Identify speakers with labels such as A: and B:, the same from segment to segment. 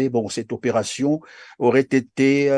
A: bon, cette opération aurait été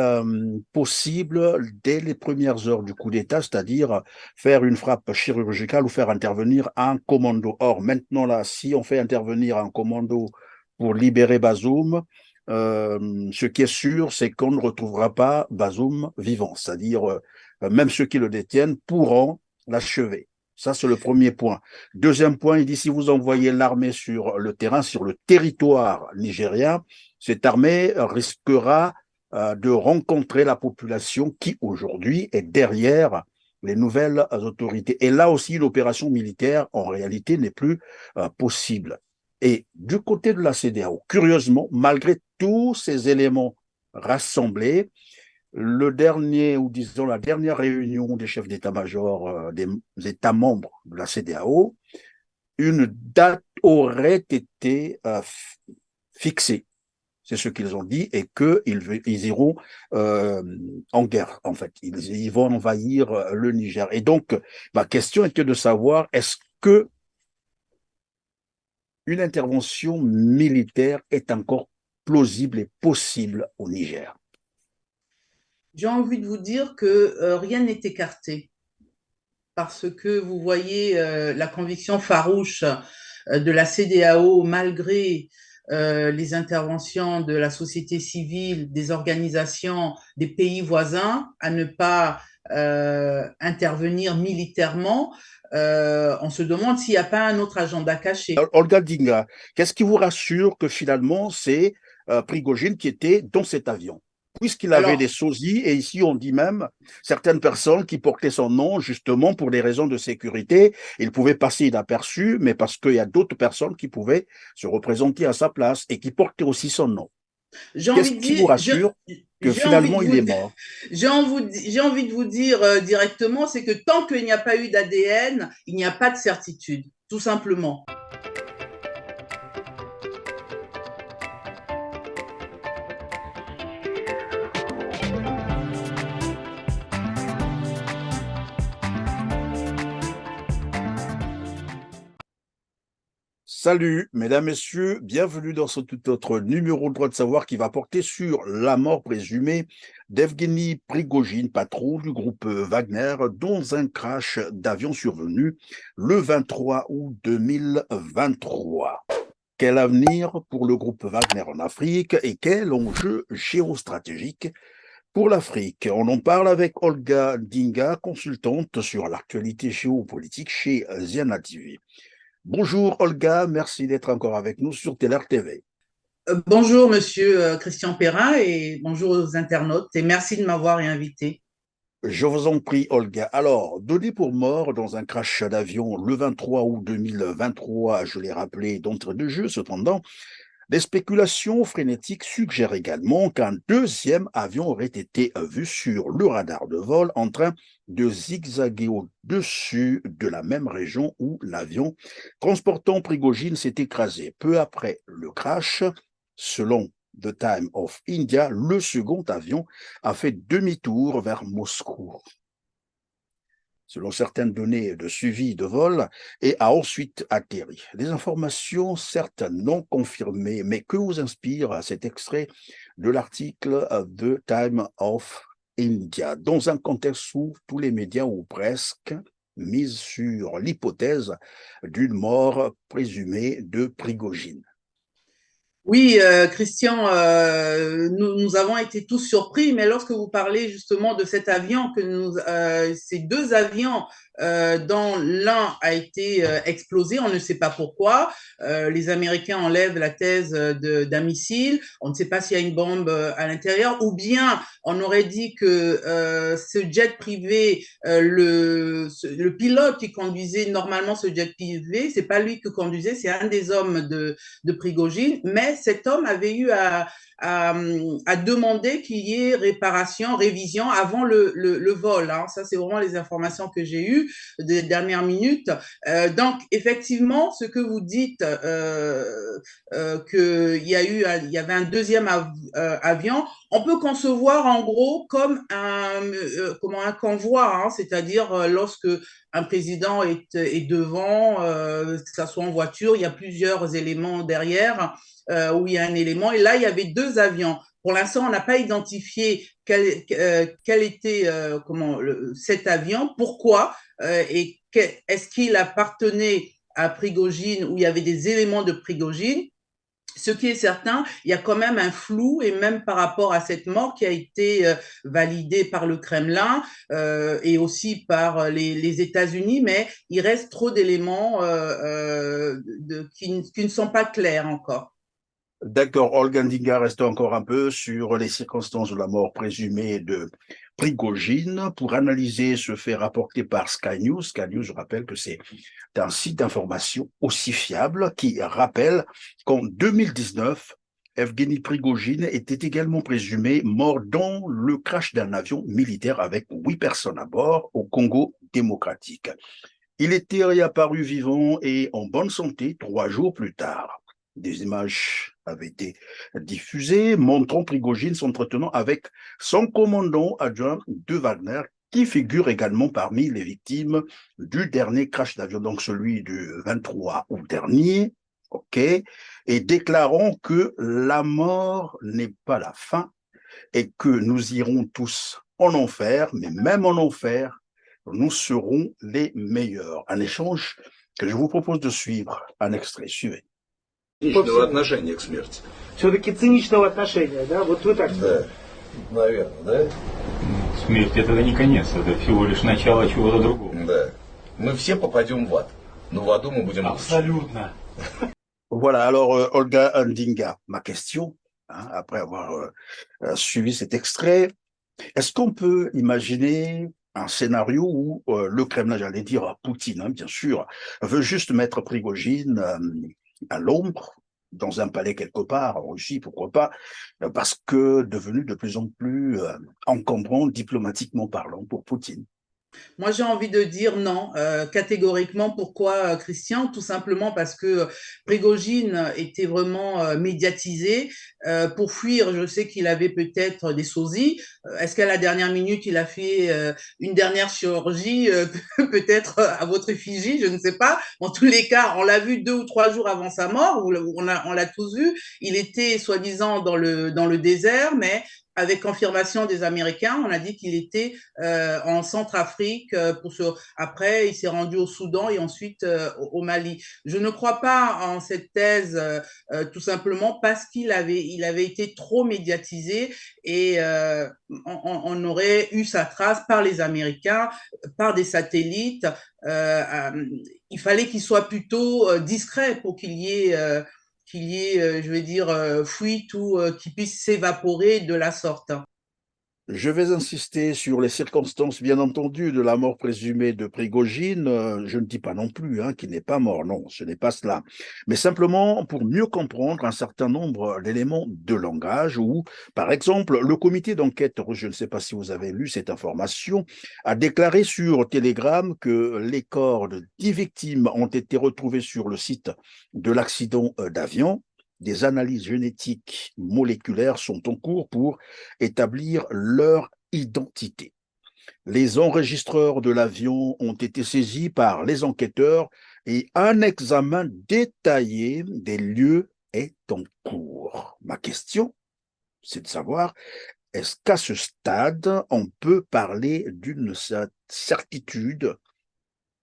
A: possible dès les premières heures du coup d'État, c'est-à-dire faire une frappe chirurgicale ou faire intervenir un commando. Or, maintenant, là, si on fait intervenir un commando pour libérer Bazoum, ce qui est sûr, c'est qu'on ne retrouvera pas Bazoum vivant, c'est-à-dire même ceux qui le détiennent pourront l'achever. Ça, c'est le premier point. Deuxième point, il dit si vous envoyez l'armée sur le terrain, sur le territoire nigérien, cette armée risquera de rencontrer la population qui aujourd'hui est derrière les nouvelles autorités. Et là aussi, l'opération militaire, en réalité, n'est plus possible. Et du côté de la CEDEAO, curieusement, malgré tous ces éléments rassemblés, le dernier, ou disons la dernière réunion des chefs d'état-major des États membres de la CEDEAO, une date aurait été fixée. C'est ce qu'ils ont dit, et qu'ils iront en guerre, en fait. Ils vont envahir le Niger. Et donc, ma question était de savoir, est-ce que une intervention militaire est encore plausible et possible au Niger?
B: J'ai envie de vous dire que rien n'est écarté parce que vous voyez la conviction farouche de la CEDEAO malgré les interventions de la société civile, des organisations des pays voisins à ne pas intervenir militairement. On se demande s'il n'y a pas un autre agenda caché.
A: Olga Dinga, qu'est-ce qui vous rassure que finalement c'est Prigogine qui était dans cet avion? Puisqu'il avait des
B: Alors,
A: sosies, et ici on dit même certaines personnes qui portaient son nom justement pour des raisons de sécurité, il pouvait passer inaperçu, mais parce qu'il y a d'autres personnes qui pouvaient se représenter à sa place et qui portaient aussi son nom.
B: j'ai
A: Qu'est-ce
B: envie de
A: qui
B: dire,
A: vous rassure que
B: j'ai envie
A: finalement
B: de
A: il
B: vous,
A: est mort?
B: j'ai envie de vous dire directement, c'est que tant qu'il n'y a pas eu d'ADN, il n'y a pas de certitude, tout simplement.
A: Salut, mesdames, messieurs, bienvenue dans ce tout autre numéro de Droit de savoir qui va porter sur la mort présumée d'Evgeny Prigogine, patron du groupe Wagner, dans un crash d'avion survenu le 23 août 2023. Quel avenir pour le groupe Wagner en Afrique et quel enjeu géostratégique pour l'Afrique? On en parle avec Olga Dinga, consultante sur l'actualité géopolitique chez Ziana TV. Bonjour Olga, merci d'être encore avec nous sur TLR TV.
B: Bonjour, monsieur Christian Perrin, et bonjour aux internautes, et merci de m'avoir invité.
A: Je vous en prie Olga. Alors, donné pour mort dans un crash d'avion le 23 août 2023, je l'ai rappelé d'entrée de jeu, cependant, des spéculations frénétiques suggèrent également qu'un deuxième avion aurait été vu sur le radar de vol en train de zigzaguer au-dessus de la même région où l'avion transportant Prigogine s'est écrasé. Peu après le crash, selon The Time of India, le second avion a fait demi-tour vers Moscou selon certaines données de suivi de vol, et a ensuite atterri. Des informations certes non confirmées, mais que vous inspire cet extrait de l'article The Time of India, dans un contexte où tous les médias ou presque misent sur l'hypothèse d'une mort présumée de Prigogine.
B: Oui, Christian, nous avons été tous surpris, mais lorsque vous parlez justement de cet avion, ces deux avions dont l'un a été explosé, on ne sait pas pourquoi. Les Américains enlèvent la thèse d'un missile, on ne sait pas s'il y a une bombe à l'intérieur, ou bien on aurait dit que ce jet privé, le pilote qui conduisait normalement ce jet privé, c'est pas lui qui conduisait, c'est un des hommes de Prigogine, mais cet homme avait eu à demander qu'il y ait réparation, révision avant le vol. Hein. Ça, c'est vraiment les informations que j'ai eues. vu des dernières minutes. Donc, effectivement, ce que vous dites, qu'il y avait un deuxième avion, on peut concevoir en gros comme un convoi, hein, c'est-à-dire lorsque un président est devant, que ça soit en voiture, il y a plusieurs éléments derrière, où il y a un élément, et là, il y avait deux avions. Pour l'instant, on n'a pas identifié quel était cet avion, pourquoi, et est-ce qu'il appartenait à Prigojine, où il y avait des éléments de Prigojine. Ce qui est certain, il y a quand même un flou, et même par rapport à cette mort qui a été validée par le Kremlin et aussi par les États-Unis, mais il reste trop d'éléments qui ne sont pas clairs encore.
A: D'accord, Olga Ndinga reste encore un peu sur les circonstances de la mort présumée de Prigojine pour analyser ce fait rapporté par Sky News. Sky News, je rappelle que c'est un site d'information aussi fiable qui rappelle qu'en 2019, Evgeny Prigojine était également présumé mort dans le crash d'un avion militaire avec 8 personnes à bord au Congo démocratique. Il était réapparu vivant et en bonne santé 3 jours plus tard. Des images avaient été diffusées montrant Prigojine s'entretenant avec son commandant adjoint de Wagner, qui figure également parmi les victimes du dernier crash d'avion, donc celui du 23 août dernier, ok, et déclarant que la mort n'est pas la fin et que nous irons tous en enfer, mais même en enfer, nous serons les meilleurs. Un échange que je vous propose de suivre, un extrait, suivez.
C: Циничного отношения к смерти.
D: Все-таки циничного отношения, да? Вот вы так
C: Да, наверное, да?
E: Смерть это не конец, это всего лишь начало чего-то другого.
C: Да. Мы все попадем в ад, но в аду мы будем
E: Абсолютно.
A: Voilà, alors Olga Ndinga, ma question, hein, après avoir suivi cet extrait, est-ce qu'on peut imaginer un scénario où le Kremlin, j'allais dire Poutine, hein, bien sûr, veut juste mettre Prigojine à l'ombre, dans un palais quelque part, en Russie, pourquoi pas, parce que devenu de plus en plus encombrant diplomatiquement parlant pour Poutine.
B: Moi, j'ai envie de dire non, catégoriquement. Pourquoi, Christian? Tout simplement parce que Prigojine était vraiment médiatisé. Pour fuir, je sais qu'il avait peut-être des sosies. Est-ce qu'à la dernière minute, il a fait une dernière chirurgie, peut-être à votre effigie? Je ne sais pas. En tous les cas, on l'a vu 2 ou 3 jours avant sa mort. On l'a tous vu. Il était soi-disant dans le désert, mais avec confirmation des Américains, on a dit qu'il était en Centrafrique. Après, il s'est rendu au Soudan et ensuite au Mali. Je ne crois pas en cette thèse, tout simplement parce qu'il avait été trop médiatisé, et on aurait eu sa trace par les Américains, par des satellites. Il fallait qu'il soit plutôt discret pour qu'il y ait, je vais dire, fuite ou qui puisse s'évaporer de la sorte.
A: Je vais insister sur les circonstances, bien entendu, de la mort présumée de Prigojine. Je ne dis pas non plus hein, qu'il n'est pas mort, non, ce n'est pas cela. Mais simplement pour mieux comprendre un certain nombre d'éléments de langage où, par exemple, le comité d'enquête, je ne sais pas si vous avez lu cette information, a déclaré sur Telegram que les corps de 10 victimes ont été retrouvés sur le site de l'accident d'avion. Des analyses génétiques moléculaires sont en cours pour établir leur identité. Les enregistreurs de l'avion ont été saisis par les enquêteurs et un examen détaillé des lieux est en cours. Ma question, c'est de savoir, est-ce qu'à ce stade, on peut parler d'une certitude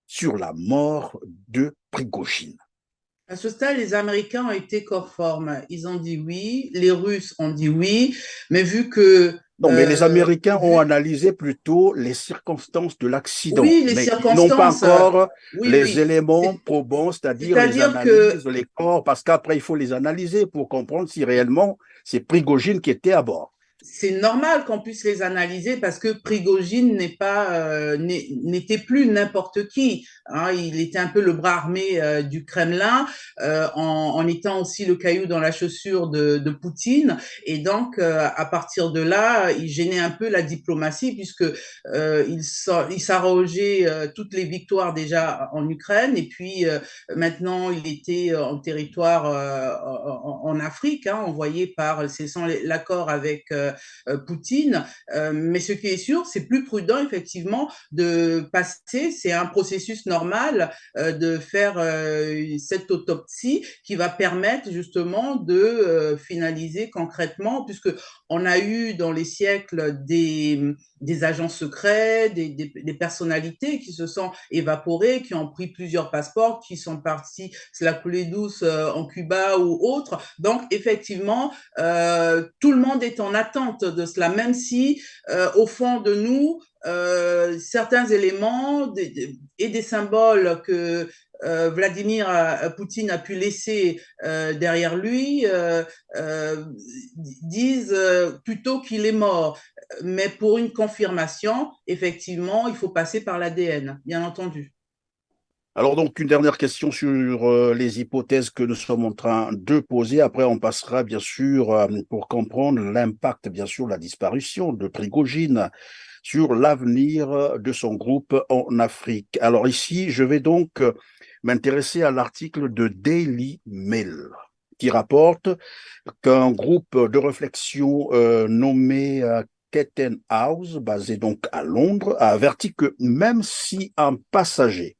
A: sur la mort de Prigojine?
B: À ce stade, les Américains ont été conformes. Ils ont dit oui, les Russes ont dit oui, mais vu que
A: non, mais les Américains ont analysé plutôt les circonstances de l'accident,
B: oui, les
A: mais ils n'ont pas
B: circonstances,
A: encore
B: oui,
A: les
B: oui.
A: éléments probants, c'est-à-dire les
B: C'est-à-dire
A: analyses,
B: que
A: les corps, parce qu'après, il faut les analyser pour comprendre si réellement c'est Prigojine qui était à bord.
B: c'est normal qu'on puisse les analyser parce que Prigojine n'était plus n'importe qui. Hein, il était un peu le bras armé du Kremlin, en étant aussi le caillou dans la chaussure de Poutine. Et donc, à partir de là, il gênait un peu la diplomatie puisque il s'arrogeait toutes les victoires déjà en Ukraine et puis maintenant il était en territoire en Afrique, hein, envoyé par, c'est sans l'accord avec Poutine. Mais ce qui est sûr, c'est plus prudent effectivement de passer, c'est un processus normal de faire cette autopsie qui va permettre justement de finaliser concrètement, puisque on a eu dans les siècles des agents secrets, des personnalités qui se sont évaporées, qui ont pris plusieurs passeports, qui sont partis se la couler douce en Cuba ou autre. Donc effectivement, tout le monde est en attente de cela, même si au fond de nous, certains éléments et des symboles que Vladimir Poutine a pu laisser derrière lui disent plutôt qu'il est mort. Mais pour une confirmation, effectivement, il faut passer par l'ADN, bien entendu.
A: Alors donc, une dernière question sur les hypothèses que nous sommes en train de poser. Après, on passera bien sûr pour comprendre l'impact, bien sûr, de la disparition de Prigojine sur l'avenir de son groupe en Afrique. Alors ici, je vais donc m'intéresser à l'article de Daily Mail qui rapporte qu'un groupe de réflexion nommé Ketten House, basé donc à Londres, a averti que même si un passager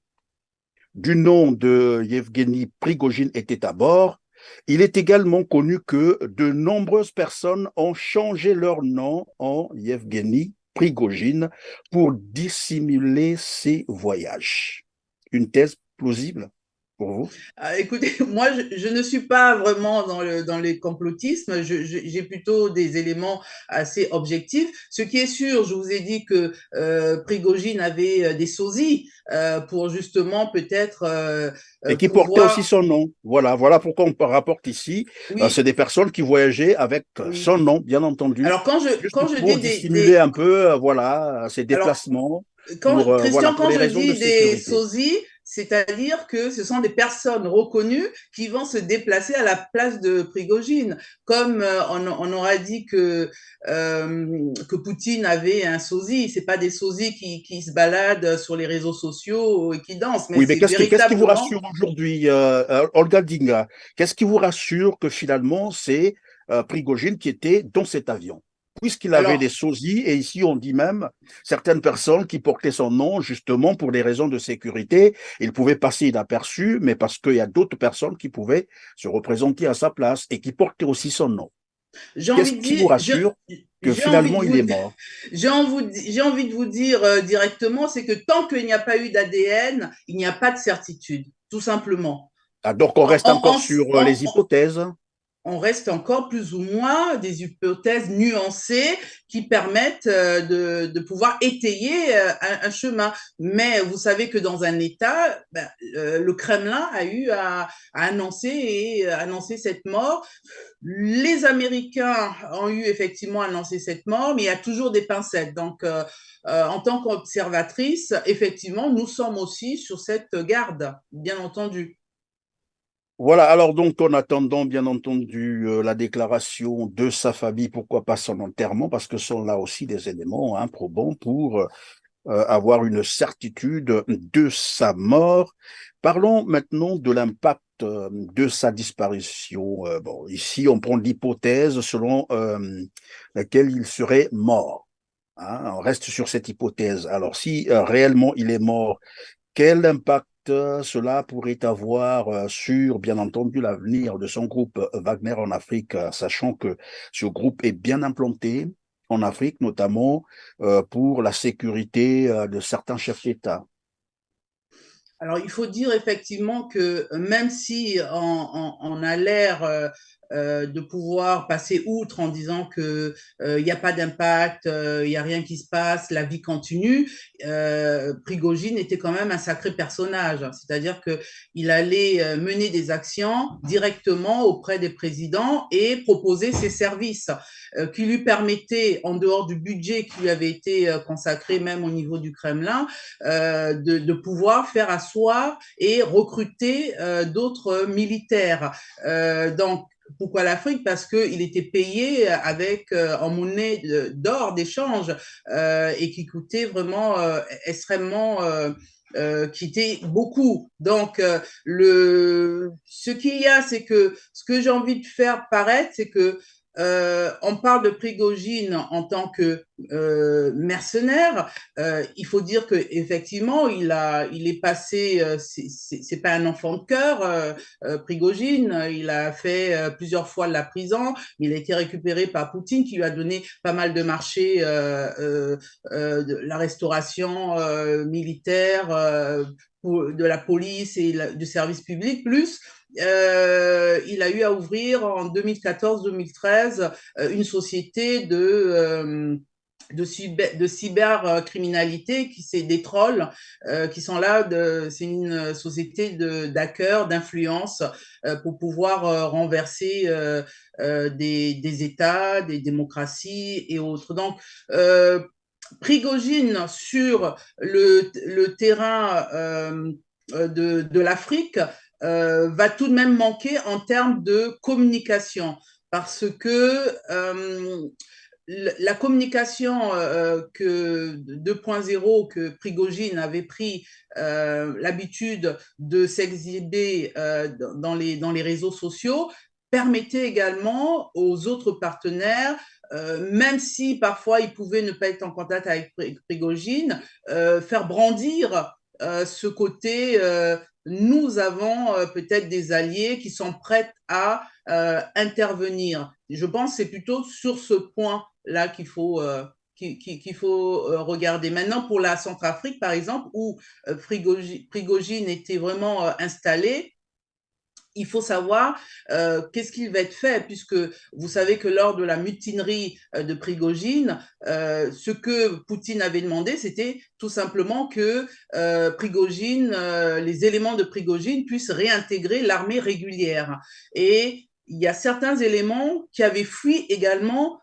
A: du nom de Yevgeny Prigojine était à bord, il est également connu que de nombreuses personnes ont changé leur nom en Yevgeny Prigojine pour dissimuler ces voyages. Une thèse plausible pour vous?
B: Écoutez, moi, je ne suis pas vraiment dans les complotismes. J'ai plutôt des éléments assez objectifs. Ce qui est sûr, je vous ai dit que Prigojine avait des sosies pour justement peut-être
A: Et qui portait aussi
B: pouvoir.
A: son nom. Voilà, voilà pourquoi on rapporte ici. C'est
B: Oui,
A: des personnes qui voyageaient avec son
B: oui.
A: nom, bien entendu,
B: Alors
A: juste
B: quand je
A: pour
B: dis
A: dissimuler un peu, voilà, ses
B: alors
A: déplacements,
B: quand,
A: voilà,
B: Christian,
A: pour
B: quand
A: les
B: je
A: raisons de
B: dis des
A: sécurité.
B: sosies, c'est-à-dire que ce sont des personnes reconnues qui vont se déplacer à la place de Prigojine. Comme on aura dit que Poutine avait un sosie, c'est pas des sosies qui se baladent sur les réseaux sociaux et qui dansent, mais
A: Oui, mais
B: c'est
A: qu'est-ce qui vous
B: véritablement.
A: rassure aujourd'hui, Olga Dinga? Qu'est-ce qui vous rassure que finalement c'est Prigojine qui était dans cet avion? Puisqu'il avait des
B: Alors,
A: sosies, et ici on dit même certaines personnes qui portaient son nom justement pour des raisons de sécurité, il pouvait passer inaperçu, mais parce qu'il y a d'autres personnes qui pouvaient se représenter à sa place et qui portaient aussi son nom.
B: j'ai
A: Qu'est-ce
B: envie de
A: qui
B: dire,
A: vous rassure que
B: j'ai envie de
A: finalement il
B: vous,
A: est mort?
B: j'ai envie de vous dire directement, c'est que tant qu'il n'y a pas eu d'ADN, il n'y a pas de certitude, tout simplement.
A: Ah, donc on
B: En,
A: reste encore
B: en,
A: sur les
B: en,
A: hypothèses.
B: on reste encore plus ou moins des hypothèses nuancées qui permettent de pouvoir étayer un chemin. Mais vous savez que dans un État, le Kremlin a eu à annoncer cette mort. Les Américains ont eu effectivement annoncé cette mort, mais il y a toujours des pincettes. Donc, en tant qu'observatrice, effectivement, nous sommes aussi sur cette garde, bien entendu.
A: Voilà, alors donc en attendant bien entendu la déclaration de sa famille, pourquoi pas son enterrement, parce que ce sont là aussi des éléments probants pour avoir une certitude de sa mort. Parlons maintenant de l'impact de sa disparition. Bon, ici on prend l'hypothèse selon laquelle il serait mort. Hein, on reste sur cette hypothèse. Alors si réellement il est mort, quel impact cela pourrait avoir sur, bien entendu, l'avenir de son groupe Wagner en Afrique, sachant que ce groupe est bien implanté en Afrique, notamment pour la sécurité de certains chefs d'État.
B: Alors, il faut dire effectivement que même si on a l'air de pouvoir passer outre en disant que il n'y a pas d'impact, il n'y a rien qui se passe, la vie continue. Prigojine était quand même un sacré personnage, c'est-à-dire que il allait mener des actions directement auprès des présidents et proposer ses services qui lui permettaient, en dehors du budget qui lui avait été consacré même au niveau du Kremlin, de pouvoir faire asseoir et recruter d'autres militaires. Donc, pourquoi l'Afrique? Parce qu'il était payé avec en monnaie d'or d'échange et qui coûtait vraiment extrêmement qui était beaucoup. Donc, ce qu'il y a, c'est que ce que j'ai envie de faire paraître, c'est que on parle de Prigojine en tant que mercenaire. Il faut dire que effectivement, il est passé. C'est pas un enfant de cœur. Prigojine, il a fait plusieurs fois la prison. Il a été récupéré par Poutine, qui lui a donné pas mal de marchés, de la restauration militaire. De la police et du service public, plus il a eu à ouvrir en 2014-2013 une société de cybercriminalité qui c'est des trolls qui sont là c'est une société d'hackers d'influence pour pouvoir renverser des États, des démocraties et autres. Donc Prigojine sur le terrain de l'Afrique va tout de même manquer en termes de communication parce que la communication que 2.0 que Prigojine avait pris l'habitude de s'exhiber dans les réseaux sociaux permettait également aux autres partenaires même si parfois ils pouvaient ne pas être en contact avec Prigojine, faire brandir ce côté nous avons peut-être des alliés qui sont prêts à intervenir. Je pense que c'est plutôt sur ce point-là qu'il faut regarder. Maintenant, pour la Centrafrique, par exemple, où Prigojine était vraiment installé, il faut savoir qu'est-ce qu'il va être fait, puisque vous savez que lors de la mutinerie de Prigojine, ce que Poutine avait demandé, c'était tout simplement que Prigojine, les éléments de Prigojine puissent réintégrer l'armée régulière. Et il y a certains éléments qui avaient fui également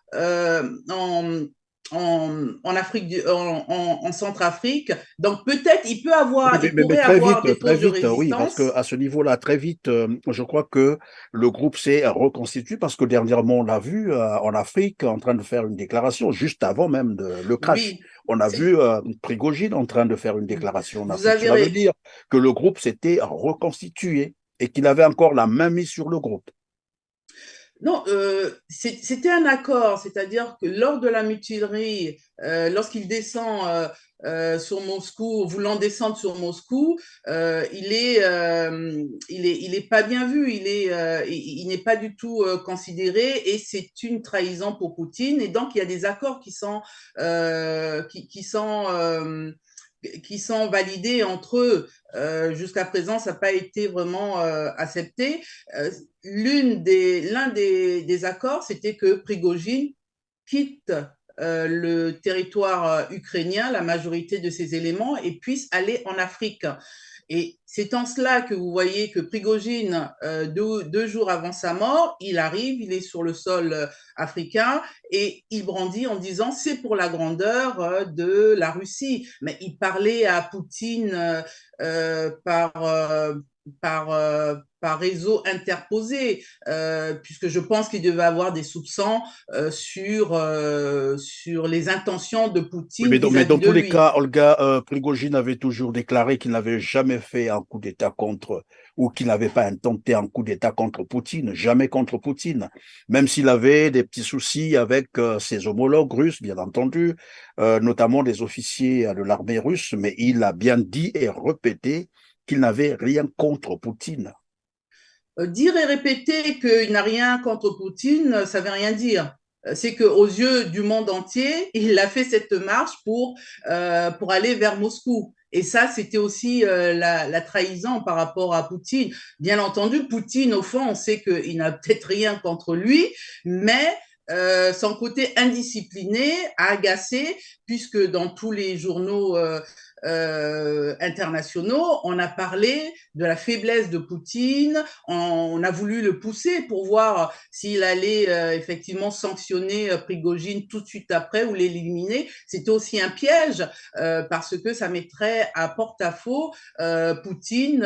B: en Afrique, en Centrafrique. Donc peut-être il pourrait avoir des
A: très
B: causes de
A: vite, oui, parce
B: résistance.
A: que à ce niveau-là, très vite, je crois que le groupe s'est reconstitué parce que dernièrement, on l'a vu en Afrique en train de faire une déclaration, juste avant même le crash.
B: Oui,
A: On a vu Prigojine en train de faire une déclaration en
B: vous
A: Afrique.
B: avez
A: Cela veut dire que le groupe s'était reconstitué et qu'il avait encore la main mise sur le groupe.
B: Non, c'était un accord, c'est-à-dire que lors de la mutinerie, lorsqu'il descend sur Moscou, voulant descendre sur Moscou, il est pas bien vu, il n'est pas du tout considéré et c'est une trahison pour Poutine. Et donc il y a des accords qui sont validés entre eux. Jusqu'à présent, ça n'a pas été vraiment accepté. L'un des accords, c'était que Prigojine quitte le territoire ukrainien, la majorité de ses éléments, et puisse aller en Afrique. Et c'est en cela que vous voyez que Prigojine, deux jours avant sa mort, il arrive, il est sur le sol africain et il brandit en disant c'est pour la grandeur de la Russie. Mais il parlait à Poutine par réseau interposé, puisque je pense qu'il devait avoir des soupçons sur les intentions de
A: Oui,
B: Poutine
A: mais
B: vis-à-vis
A: dans
B: de
A: tous les
B: lui.
A: cas, Olga, Prigojine avait toujours déclaré qu'il n'avait jamais fait un coup d'État contre, ou qu'il n'avait pas intenté un coup d'État contre Poutine, jamais contre Poutine. Même s'il avait des petits soucis avec ses homologues russes, bien entendu, notamment des officiers de l'armée russe, mais il a bien dit et répété qu'il n'avait rien contre Poutine.
B: Dire et répéter qu'il n'a rien contre Poutine, ça ne veut rien dire. c'est qu'aux yeux du monde entier, il a fait cette marche pour aller vers Moscou. Et ça, c'était aussi la trahison par rapport à Poutine. Bien entendu, Poutine, au fond, on sait qu'il n'a peut-être rien contre lui, mais son côté indiscipliné a agacé, puisque dans tous les journaux internationaux, on a parlé de la faiblesse de Poutine, on a voulu le pousser pour voir s'il allait effectivement sanctionner Prigojine tout de suite après ou l'éliminer. C'était aussi un piège parce que ça mettrait à porte-à-faux Poutine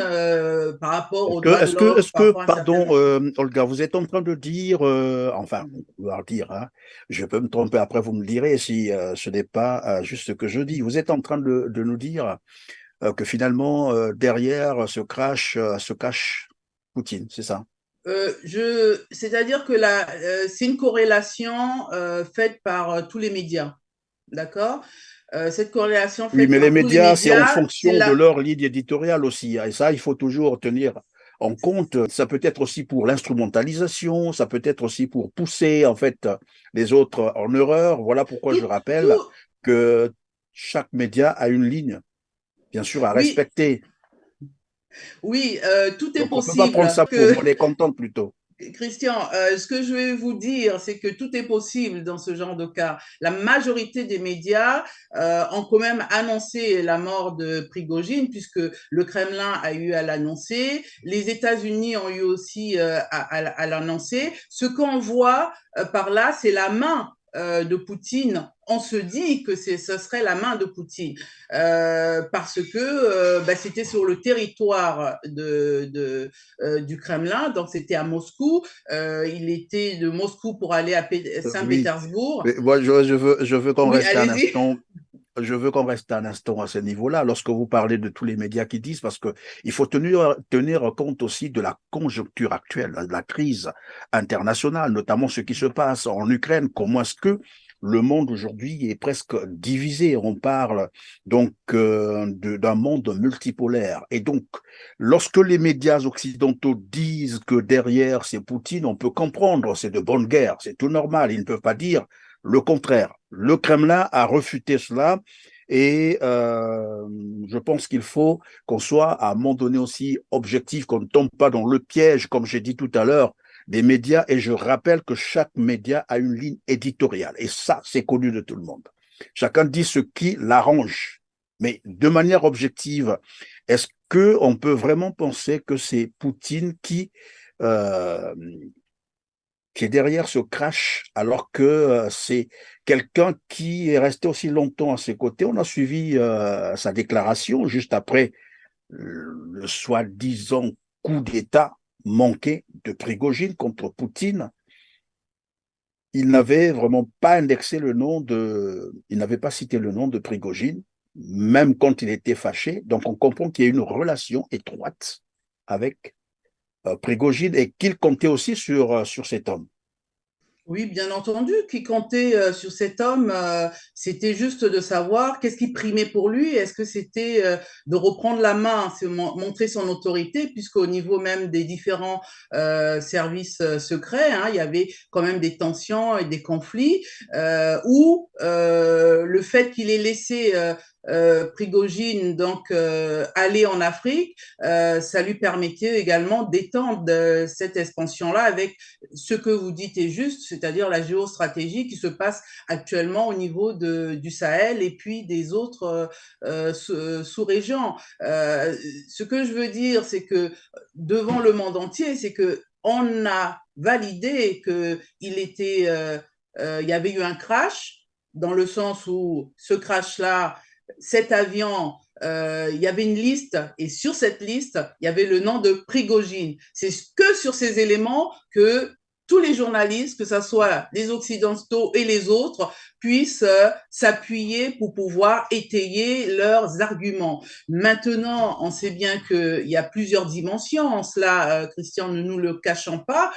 B: par rapport aux droits de l'homme, par rapport à un certain...
A: Pardon, Olga, vous êtes en train de dire, enfin, on va dire, hein, je peux me tromper, après vous me direz si ce n'est pas juste ce que je dis. Vous êtes en train de nous dire que finalement, derrière se cache Poutine, c'est ça?
B: C'est-à-dire que c'est une corrélation faite par tous les médias, d'accord? Cette corrélation
A: Oui,
B: faite
A: mais les
B: par tous les
A: médias, c'est en
B: médias, c'est
A: fonction de leur ligne éditoriale aussi, hein. Et ça, il faut toujours tenir en compte. Ça peut être aussi pour l'instrumentalisation, ça peut être aussi pour pousser, en fait, les autres en erreur. Voilà pourquoi je
B: tout,
A: rappelle
B: tout,
A: que chaque média a une ligne, bien sûr, à
B: oui,
A: respecter.
B: oui, tout est
A: Donc, on ne peut pas prendre
B: possible.
A: ça pour monnaie comptante plutôt.
B: Christian, ce que je vais vous dire, c'est que tout est possible dans ce genre de cas. La majorité des médias ont quand même annoncé la mort de Prigojine, puisque le Kremlin a eu à l'annoncer, les États-Unis ont eu aussi à l'annoncer. Ce qu'on voit par là, c'est la main de Poutine. On se dit que ce serait la main de Poutine parce que c'était sur le territoire du Kremlin, donc c'était à Moscou. Il était de Moscou pour aller à
A: Oui,
B: Saint-Pétersbourg.
A: mais moi, je veux qu'on
B: Oui,
A: reste un
B: allez-y.
A: instant. Je veux qu'on reste un instant à ce niveau-là, lorsque vous parlez de tous les médias qui disent, parce qu'il faut tenir compte aussi de la conjoncture actuelle, de la crise internationale, notamment ce qui se passe en Ukraine. Comment est-ce que le monde aujourd'hui est presque divisé? On parle donc d'un monde multipolaire. Et donc, lorsque les médias occidentaux disent que derrière c'est Poutine, on peut comprendre, c'est de bonne guerre, c'est tout normal. Ils ne peuvent pas dire le contraire. Le Kremlin a refuté cela et je pense qu'il faut qu'on soit à un moment donné aussi objectif, qu'on ne tombe pas dans le piège, comme j'ai dit tout à l'heure, des médias. Et je rappelle que chaque média a une ligne éditoriale. Et ça, c'est connu de tout le monde. Chacun dit ce qui l'arrange. Mais de manière objective, est-ce qu'on peut vraiment penser que c'est Poutine euh, qui est derrière ce crash, alors que c'est quelqu'un qui est resté aussi longtemps à ses côtés? On a suivi sa déclaration juste après le soi-disant coup d'État manqué de Prigojine contre Poutine. Il n'avait vraiment pas indexé il n'avait pas cité le nom de Prigojine, même quand il était fâché. Donc on comprend qu'il y a une relation étroite avec Prigojine et qu'il comptait aussi sur cet homme.
B: Oui, bien entendu, qui comptait sur cet homme, c'était juste de savoir qu'est-ce qui primait pour lui. Est-ce que c'était de reprendre la main, c'est montrer son autorité, puisqu'au niveau même des différents services secrets, hein, il y avait quand même des tensions et des conflits, ou le fait qu'il ait laissé Prigojine donc aller en Afrique, ça lui permettait également d'étendre cette expansion-là avec ce que vous dites est juste, c'est-à-dire la géostratégie qui se passe actuellement au niveau du Sahel et puis des autres sous-régions. Ce que je veux dire, c'est que devant le monde entier, c'est que on a validé qu'il était, il y avait eu un crash, dans le sens où ce crash-là, cet avion, il y avait une liste et sur cette liste, il y avait le nom de Prigojine. C'est que sur ces éléments que tous les journalistes, que ce soit les occidentaux et les autres, puissent s'appuyer pour pouvoir étayer leurs arguments. Maintenant, on sait bien qu'il y a plusieurs dimensions. Cela, Christian, ne nous le cachons pas,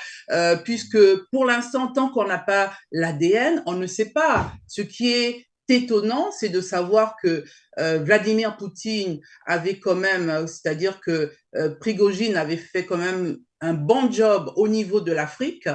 B: puisque pour l'instant, tant qu'on n'a pas l'ADN, on ne sait pas ce qui est étonnant, c'est de savoir que Vladimir Poutine avait quand même, c'est-à-dire que Prigojine avait fait quand même un bon job au niveau de l'Afrique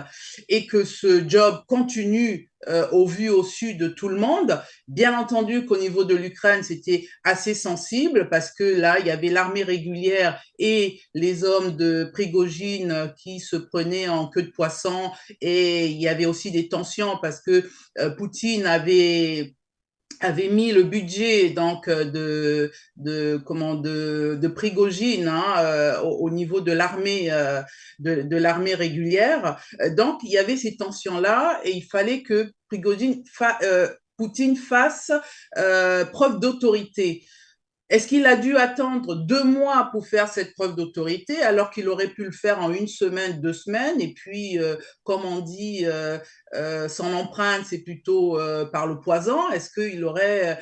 B: et que ce job continue au vu au su de tout le monde. Bien entendu qu'au niveau de l'Ukraine, c'était assez sensible parce que là, il y avait l'armée régulière et les hommes de Prigojine qui se prenaient en queue de poisson, et il y avait aussi des tensions parce que Poutine avait mis le budget donc de Prigojine au niveau de l'armée de l'armée régulière. Donc il y avait ces tensions là et il fallait que Poutine fasse preuve d'autorité. Est-ce qu'il a dû attendre 2 mois pour faire cette preuve d'autorité alors qu'il aurait pu le faire en 1 semaine, 2 semaines? Et puis, comme on dit, son empreinte, c'est plutôt par le poison. Est-ce qu'il aurait,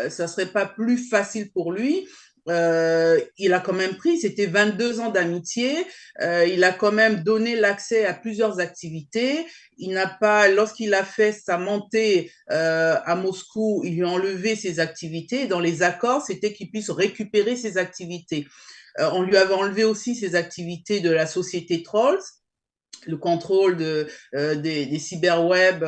B: ça serait pas plus facile pour lui? Il a quand même pris, c'était 22 ans d'amitié, il a quand même donné l'accès à plusieurs activités. Il n'a pas, lorsqu'il a fait sa montée à Moscou, il lui a enlevé ses activités. Dans les accords, c'était qu'il puisse récupérer ses activités. On lui avait enlevé aussi ses activités de la société Trolls, le contrôle des cyberwebs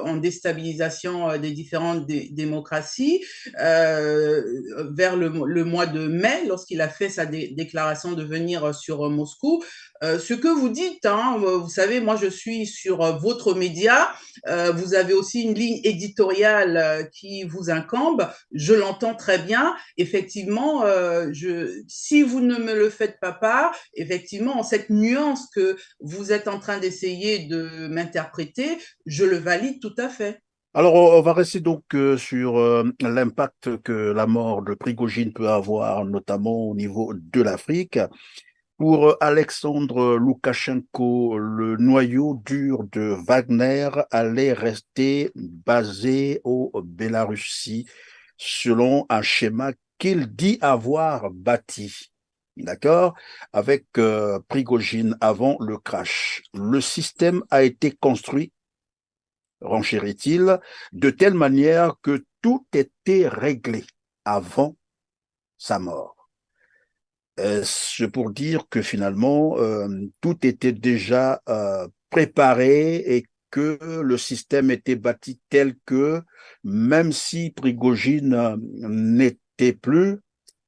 B: en déstabilisation des différentes démocraties vers le mois de mai, lorsqu'il a fait sa déclaration de venir sur Moscou. Ce que vous dites, vous savez, moi je suis sur votre média, vous avez aussi une ligne éditoriale qui vous incombe, je l'entends très bien. Effectivement, si vous ne me le faites pas part, effectivement, cette nuance que vous êtes en train d'essayer de m'interpréter, je le valide tout à fait.
A: Alors, on va rester donc sur l'impact que la mort de Prigojine peut avoir, notamment au niveau de l'Afrique. Pour Alexandre Loukachenko, le noyau dur de Wagner allait rester basé au Bélarussie selon un schéma qu'il dit avoir bâti. D'accord? Avec Prigojine avant le crash. Le système a été construit, renchérit-il, de telle manière que tout était réglé avant sa mort. C'est pour dire que finalement, tout était déjà préparé et que le système était bâti tel que, même si Prigojine n'était plus,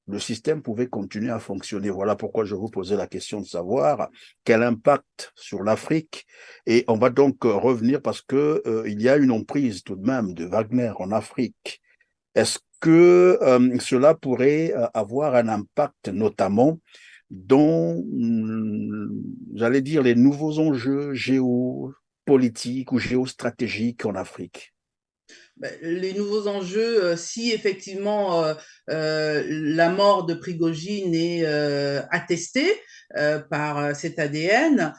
A: le système pouvait continuer à fonctionner. Voilà pourquoi je vous posais la question de savoir quel impact sur l'Afrique. Et on va donc revenir parce que il y a une emprise tout de même de Wagner en Afrique. Est-ce que cela pourrait avoir un impact notamment dans, j'allais dire, les nouveaux enjeux géopolitiques ou géostratégiques en Afrique?
B: Les nouveaux enjeux, si effectivement la mort de Prigojine est attestée par cet ADN,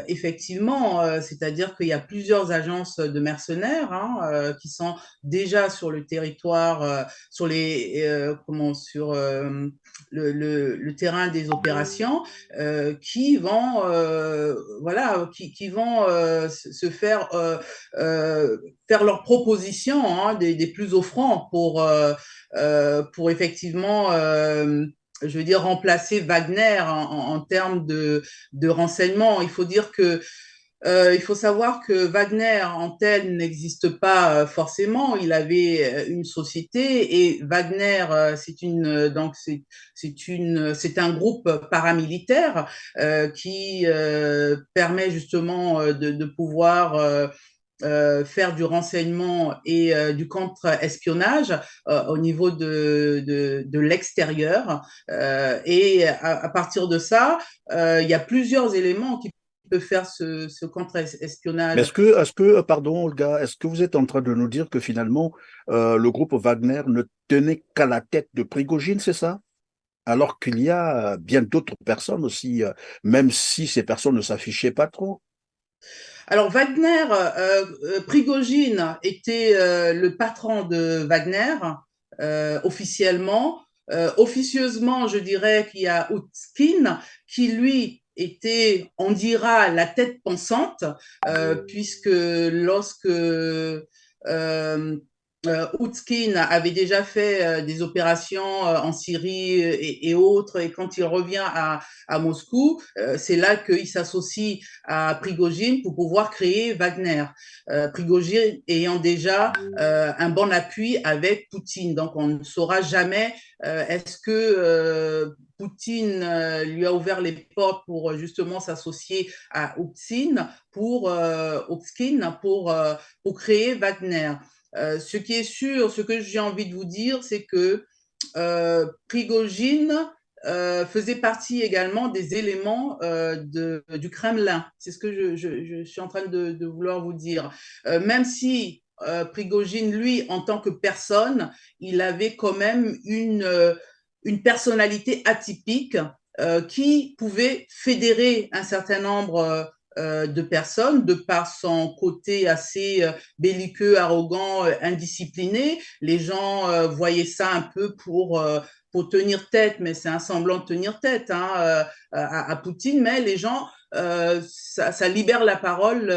B: effectivement, c'est-à-dire qu'il y a plusieurs agences de mercenaires qui sont déjà sur le territoire, sur sur le terrain des opérations, qui vont qui vont se faire faire leurs propositions des plus offrants pour effectivement je veux dire remplacer Wagner en termes de renseignement. Il faut savoir que Wagner en tel n'existe pas forcément. Il avait une société et Wagner, c'est un groupe paramilitaire qui permet justement de pouvoir faire du renseignement et du contre-espionnage au niveau de l'extérieur. Et à partir de ça, il y a plusieurs éléments qui peuvent faire ce
A: Mais
B: contre-espionnage.
A: pardon, Olga, est-ce que vous êtes en train de nous dire que finalement, le groupe Wagner ne tenait qu'à la tête de Prigojine, c'est ça? Alors qu'il y a bien d'autres personnes aussi, même si ces personnes ne s'affichaient pas trop.
B: Alors Wagner, Prigojine était le patron de Wagner officiellement. Officieusement, je dirais qu'il y a Outskin qui lui était, on dira, la tête pensante, puisque lorsque Outkine avait déjà fait des opérations en Syrie et autres, et quand il revient à Moscou, c'est là qu'il s'associe à Prigojine pour pouvoir créer Wagner. Prigojine ayant déjà un bon appui avec Poutine, donc on ne saura jamais est-ce que Poutine lui a ouvert les portes pour justement s'associer à Outkine pour créer Wagner. Ce qui est sûr, ce que j'ai envie de vous dire, c'est que Prigojine faisait partie également des éléments du Kremlin. C'est ce que je suis en train de vouloir vous dire. Même si Prigojine, lui, en tant que personne, il avait quand même une personnalité atypique qui pouvait fédérer un certain nombre de personnes de par son côté assez belliqueux, arrogant, indiscipliné. Les gens voyaient ça un peu pour tenir tête, mais c'est un semblant de tenir tête à Poutine, mais les gens, ça libère la parole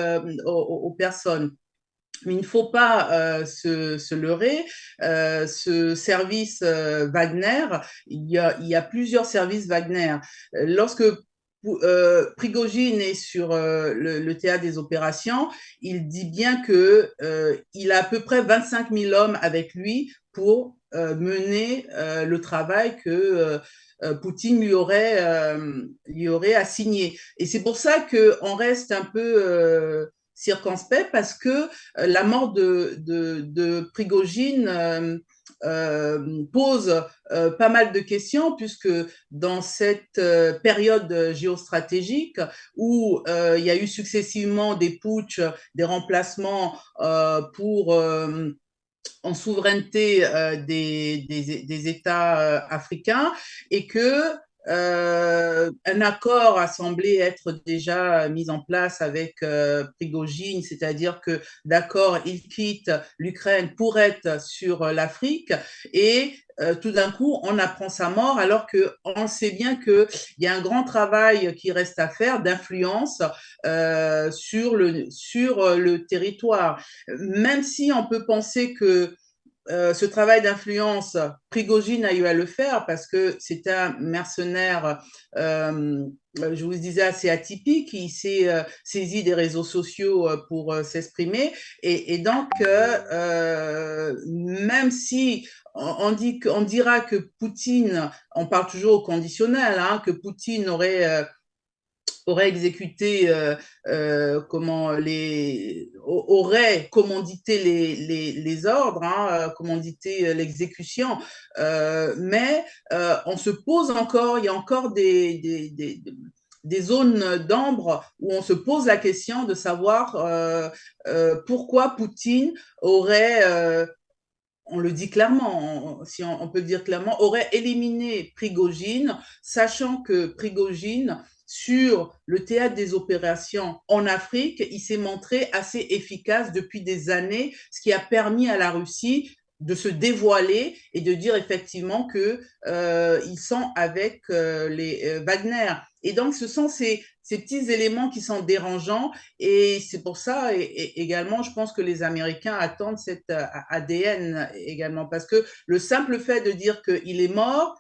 B: aux personnes. Mais il ne faut pas se leurrer. Ce service Wagner, il y a plusieurs services Wagner. Lorsque Prigojine est sur le théâtre des opérations, il dit bien qu'il a à peu près 25 000 hommes avec lui pour mener le travail que Poutine lui aurait assigné. Et c'est pour ça qu'on reste un peu circonspect, parce que la mort de Prigojine pose pas mal de questions, puisque dans cette période géostratégique où il y a eu successivement des putschs, des remplacements pour en souveraineté des États africains, et que un accord a semblé être déjà mis en place avec Prigojine, c'est-à-dire que d'accord, il quitte l'Ukraine pour être sur l'Afrique, et tout d'un coup, on apprend sa mort, alors qu'on sait bien qu'il y a un grand travail qui reste à faire d'influence sur le territoire. Même si on peut penser que ce travail d'influence, Prigojine a eu à le faire parce que c'est un mercenaire, je vous disais, assez atypique. Il s'est saisi des réseaux sociaux pour s'exprimer. Et donc, même si on dira que Poutine, on parle toujours au conditionnel, que Poutine aurait exécuté, aurait commandité les ordres, commandité l'exécution, mais on se pose encore, il y a encore des zones d'ombre où on se pose la question de savoir pourquoi Poutine aurait on le dit clairement, si on peut le dire clairement, aurait éliminé Prigojine, sachant que Prigojine, sur le théâtre des opérations en Afrique, il s'est montré assez efficace depuis des années, ce qui a permis à la Russie de se dévoiler et de dire effectivement qu'ils sont avec les Wagner. Et donc, ce sont ces petits éléments qui sont dérangeants, et c'est pour ça également, je pense que les Américains attendent cet ADN également, parce que le simple fait de dire qu'il est mort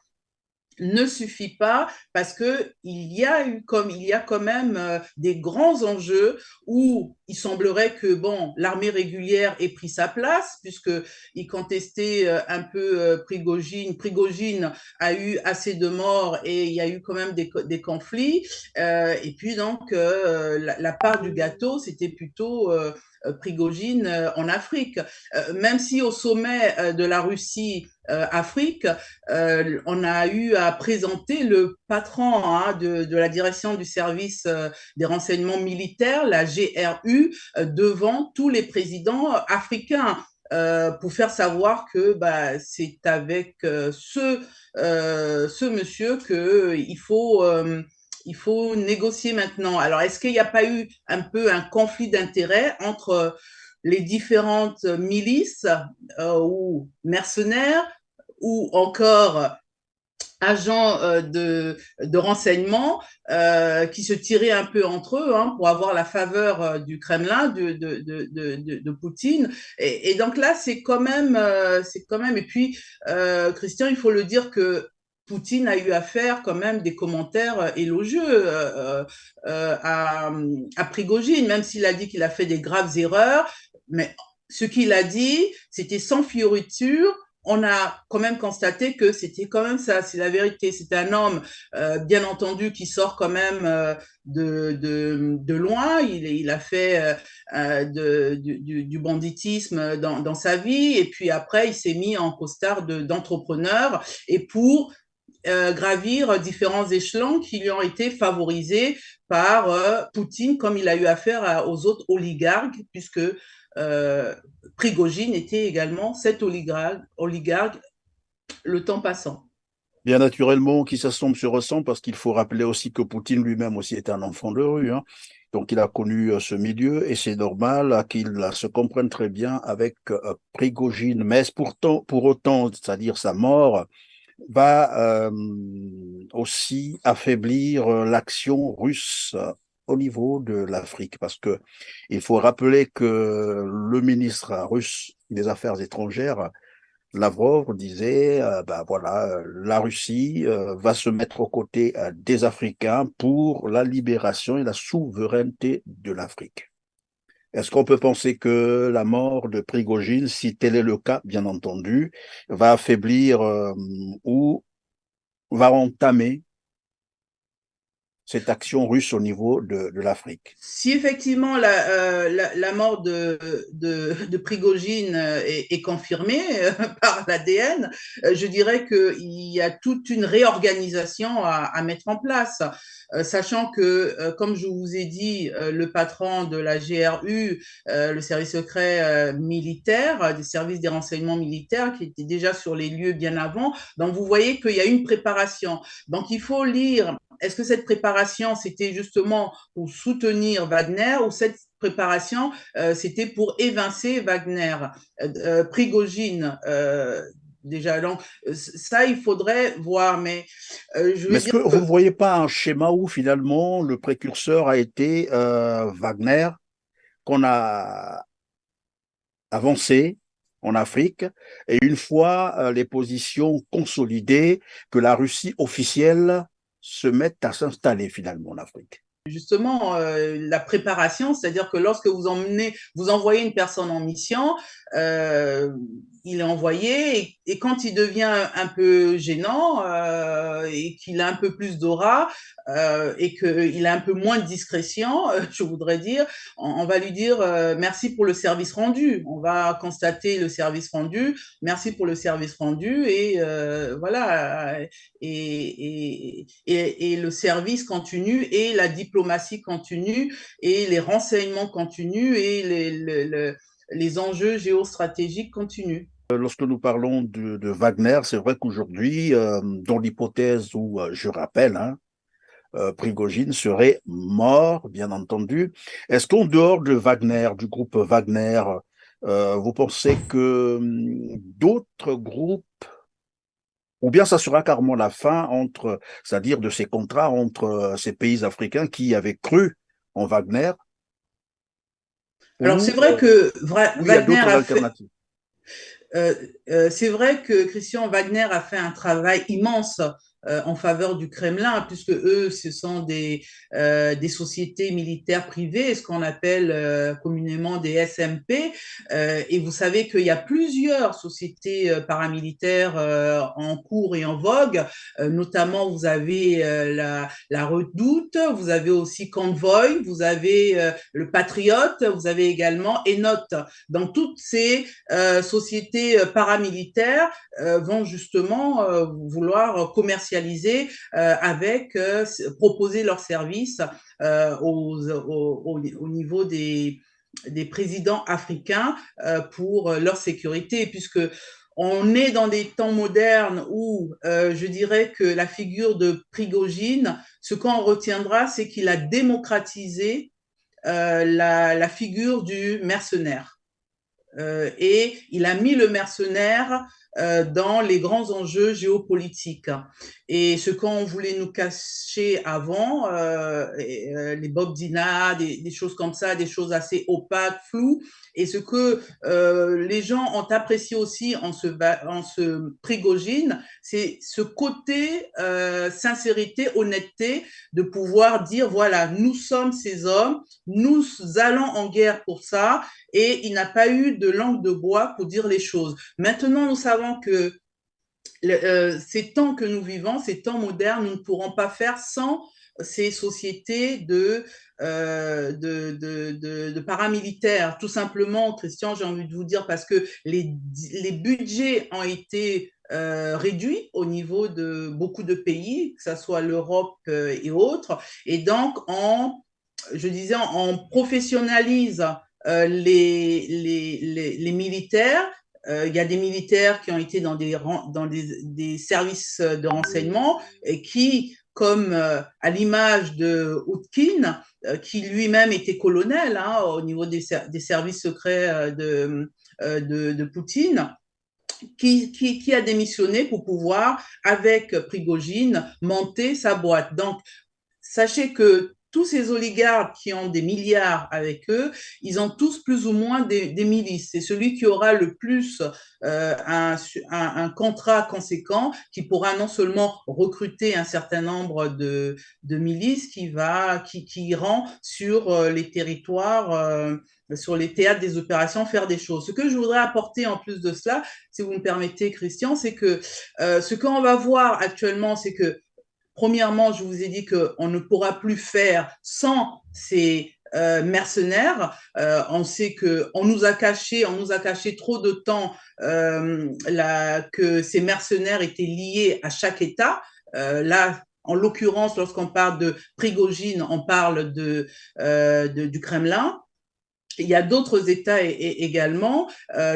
B: ne suffit pas, parce que il y a quand même des grands enjeux où il semblerait que l'armée régulière ait pris sa place, puisque il contestait un peu Prigojine. Prigojine a eu assez de morts et il y a eu quand même des conflits. Et puis donc la part du gâteau, c'était plutôt Prigojine en Afrique. Même si au sommet de la Russie Afrique, on a eu à présenter le patron de la direction du service des renseignements militaires, la GRU, devant tous les présidents africains. Pour faire savoir que c'est avec ce monsieur qu'il faut négocier maintenant. Alors, est-ce qu'il n'y a pas eu un peu un conflit d'intérêts entre les différentes milices ou mercenaires, ou encore agents de renseignement qui se tiraient un peu entre eux pour avoir la faveur du Kremlin, de Poutine. Et donc là, c'est quand même. Et puis, Christian, il faut le dire que Poutine a eu à faire quand même des commentaires élogieux à Prigojine, même s'il a dit qu'il a fait des graves erreurs. Mais ce qu'il a dit, c'était sans fioriture. On a quand même constaté que c'était quand même ça, c'est la vérité. C'est un homme, bien entendu, qui sort quand même de loin. Il a fait du banditisme dans sa vie, et puis après, il s'est mis en costard d'entrepreneur, et pour gravir différents échelons qui lui ont été favorisés par Poutine, comme il a eu affaire aux autres oligarques, puisque Prigojine était également cet oligarque le temps passant.
A: Bien naturellement, qui s'assemble se ressemble, parce qu'il faut rappeler aussi que Poutine lui-même aussi est un enfant de rue, hein. Donc il a connu ce milieu, et c'est normal qu'il se comprenne très bien avec Prigojine. Mais pourtant, pour autant, c'est-à-dire sa mort, va aussi affaiblir l'action russe au niveau de l'Afrique, parce que il faut rappeler que le ministre russe des Affaires étrangères, Lavrov, disait ben voilà, la Russie va se mettre aux côtés des Africains pour la libération et la souveraineté de l'Afrique. Est-ce qu'on peut penser que la mort de Prigojine, si tel est le cas, bien entendu, va affaiblir ou va entamer cette action russe au niveau de l'Afrique?
B: Si effectivement la mort de Prigojine est confirmée par l'ADN, je dirais qu'il y a toute une réorganisation à mettre en place, sachant que, comme je vous ai dit, le patron de la GRU, le service secret militaire, des services des renseignements militaires, qui était déjà sur les lieux bien avant, donc vous voyez qu'il y a une préparation. Donc il faut lire. Est-ce que cette préparation, c'était justement pour soutenir Wagner, ou cette préparation, c'était pour évincer Wagner, Prigojine déjà. Donc, ça, il faudrait voir. Mais je
A: Mais
B: veux
A: est-ce
B: dire
A: que vous
B: que
A: ne voyez pas un schéma où finalement le précurseur a été Wagner, qu'on a avancé en Afrique, et une fois les positions consolidées, que la Russie officielle se mette à s'installer finalement en Afrique?
B: justement la préparation, c'est-à-dire que lorsque vous envoyez une personne en mission, euh, il est envoyé, et quand il devient un peu gênant et qu'il a un peu plus d'aura et qu'il a un peu moins de discrétion, je voudrais dire, on va lui dire merci pour le service rendu. On va constater le service rendu, merci pour le service rendu, et voilà, et le service continue, et la diplomatie continue, et les renseignements continuent, et les enjeux géostratégiques continuent.
A: Lorsque nous parlons de Wagner, c'est vrai qu'aujourd'hui, dans l'hypothèse où, je rappelle, hein, Prigojine serait mort, bien entendu, est-ce qu'en dehors de Wagner, du groupe Wagner, vous pensez que d'autres groupes, ou bien ça sera carrément la fin entre, c'est-à-dire de ces contrats entre ces pays africains qui avaient cru en Wagner,
B: Alors c'est
A: ou
B: vrai que
A: il y a
B: Wagner
A: d'autres
B: a fait,
A: alternatives?
B: c'est vrai que Christian Wagner a fait un travail immense en faveur du Kremlin, puisque eux, ce sont des sociétés militaires privées, ce qu'on appelle communément des SMP. Et vous savez qu'il y a plusieurs sociétés paramilitaires en cours et en vogue. Notamment, vous avez la Redoute, vous avez aussi Convoy, vous avez le Patriote, vous avez également Enot. Donc, toutes ces sociétés paramilitaires vont justement vouloir commercialiser proposer leurs services au niveau des présidents africains pour leur sécurité, puisque on est dans des temps modernes où je dirais que la figure de Prigojine, ce qu'on retiendra, c'est qu'il a démocratisé la figure du mercenaire. et il a mis le mercenaire dans les grands enjeux géopolitiques. Et ce qu'on voulait nous cacher avant, les Bob Dina, des choses comme ça, des choses assez opaques, floues, et ce que les gens ont apprécié aussi en ce Prigojine, c'est ce côté sincérité, honnêteté, de pouvoir dire, voilà, nous sommes ces hommes, nous allons en guerre pour ça, et il n'a pas eu de langue de bois pour dire les choses. Maintenant, nous savons que ces temps que nous vivons, ces temps modernes, nous ne pourrons pas faire sans ces sociétés de paramilitaires. Tout simplement, Christian, j'ai envie de vous dire, parce que les budgets ont été réduits au niveau de beaucoup de pays, que ce soit l'Europe et autres. Et donc, on professionnalise les militaires. Il y a des militaires qui ont été dans des services de renseignement et qui, comme à l'image de Outkin, qui lui-même était colonel au niveau des services secrets de Poutine, qui a démissionné pour pouvoir, avec Prigojine, monter sa boîte. Donc, sachez que tous ces oligarques qui ont des milliards avec eux, ils ont tous plus ou moins des milices. C'est celui qui aura le plus un contrat conséquent qui pourra non seulement recruter un certain nombre de milices qui iront sur les territoires, sur les théâtres des opérations, faire des choses. Ce que je voudrais apporter en plus de cela, si vous me permettez, Christian, c'est que ce qu'on va voir actuellement, c'est que premièrement, je vous ai dit qu'on ne pourra plus faire sans ces mercenaires. On sait qu'on nous a caché trop de temps que ces mercenaires étaient liés à chaque État. Là, en l'occurrence, lorsqu'on parle de Prigojine, on parle du Kremlin. Il y a d'autres États également.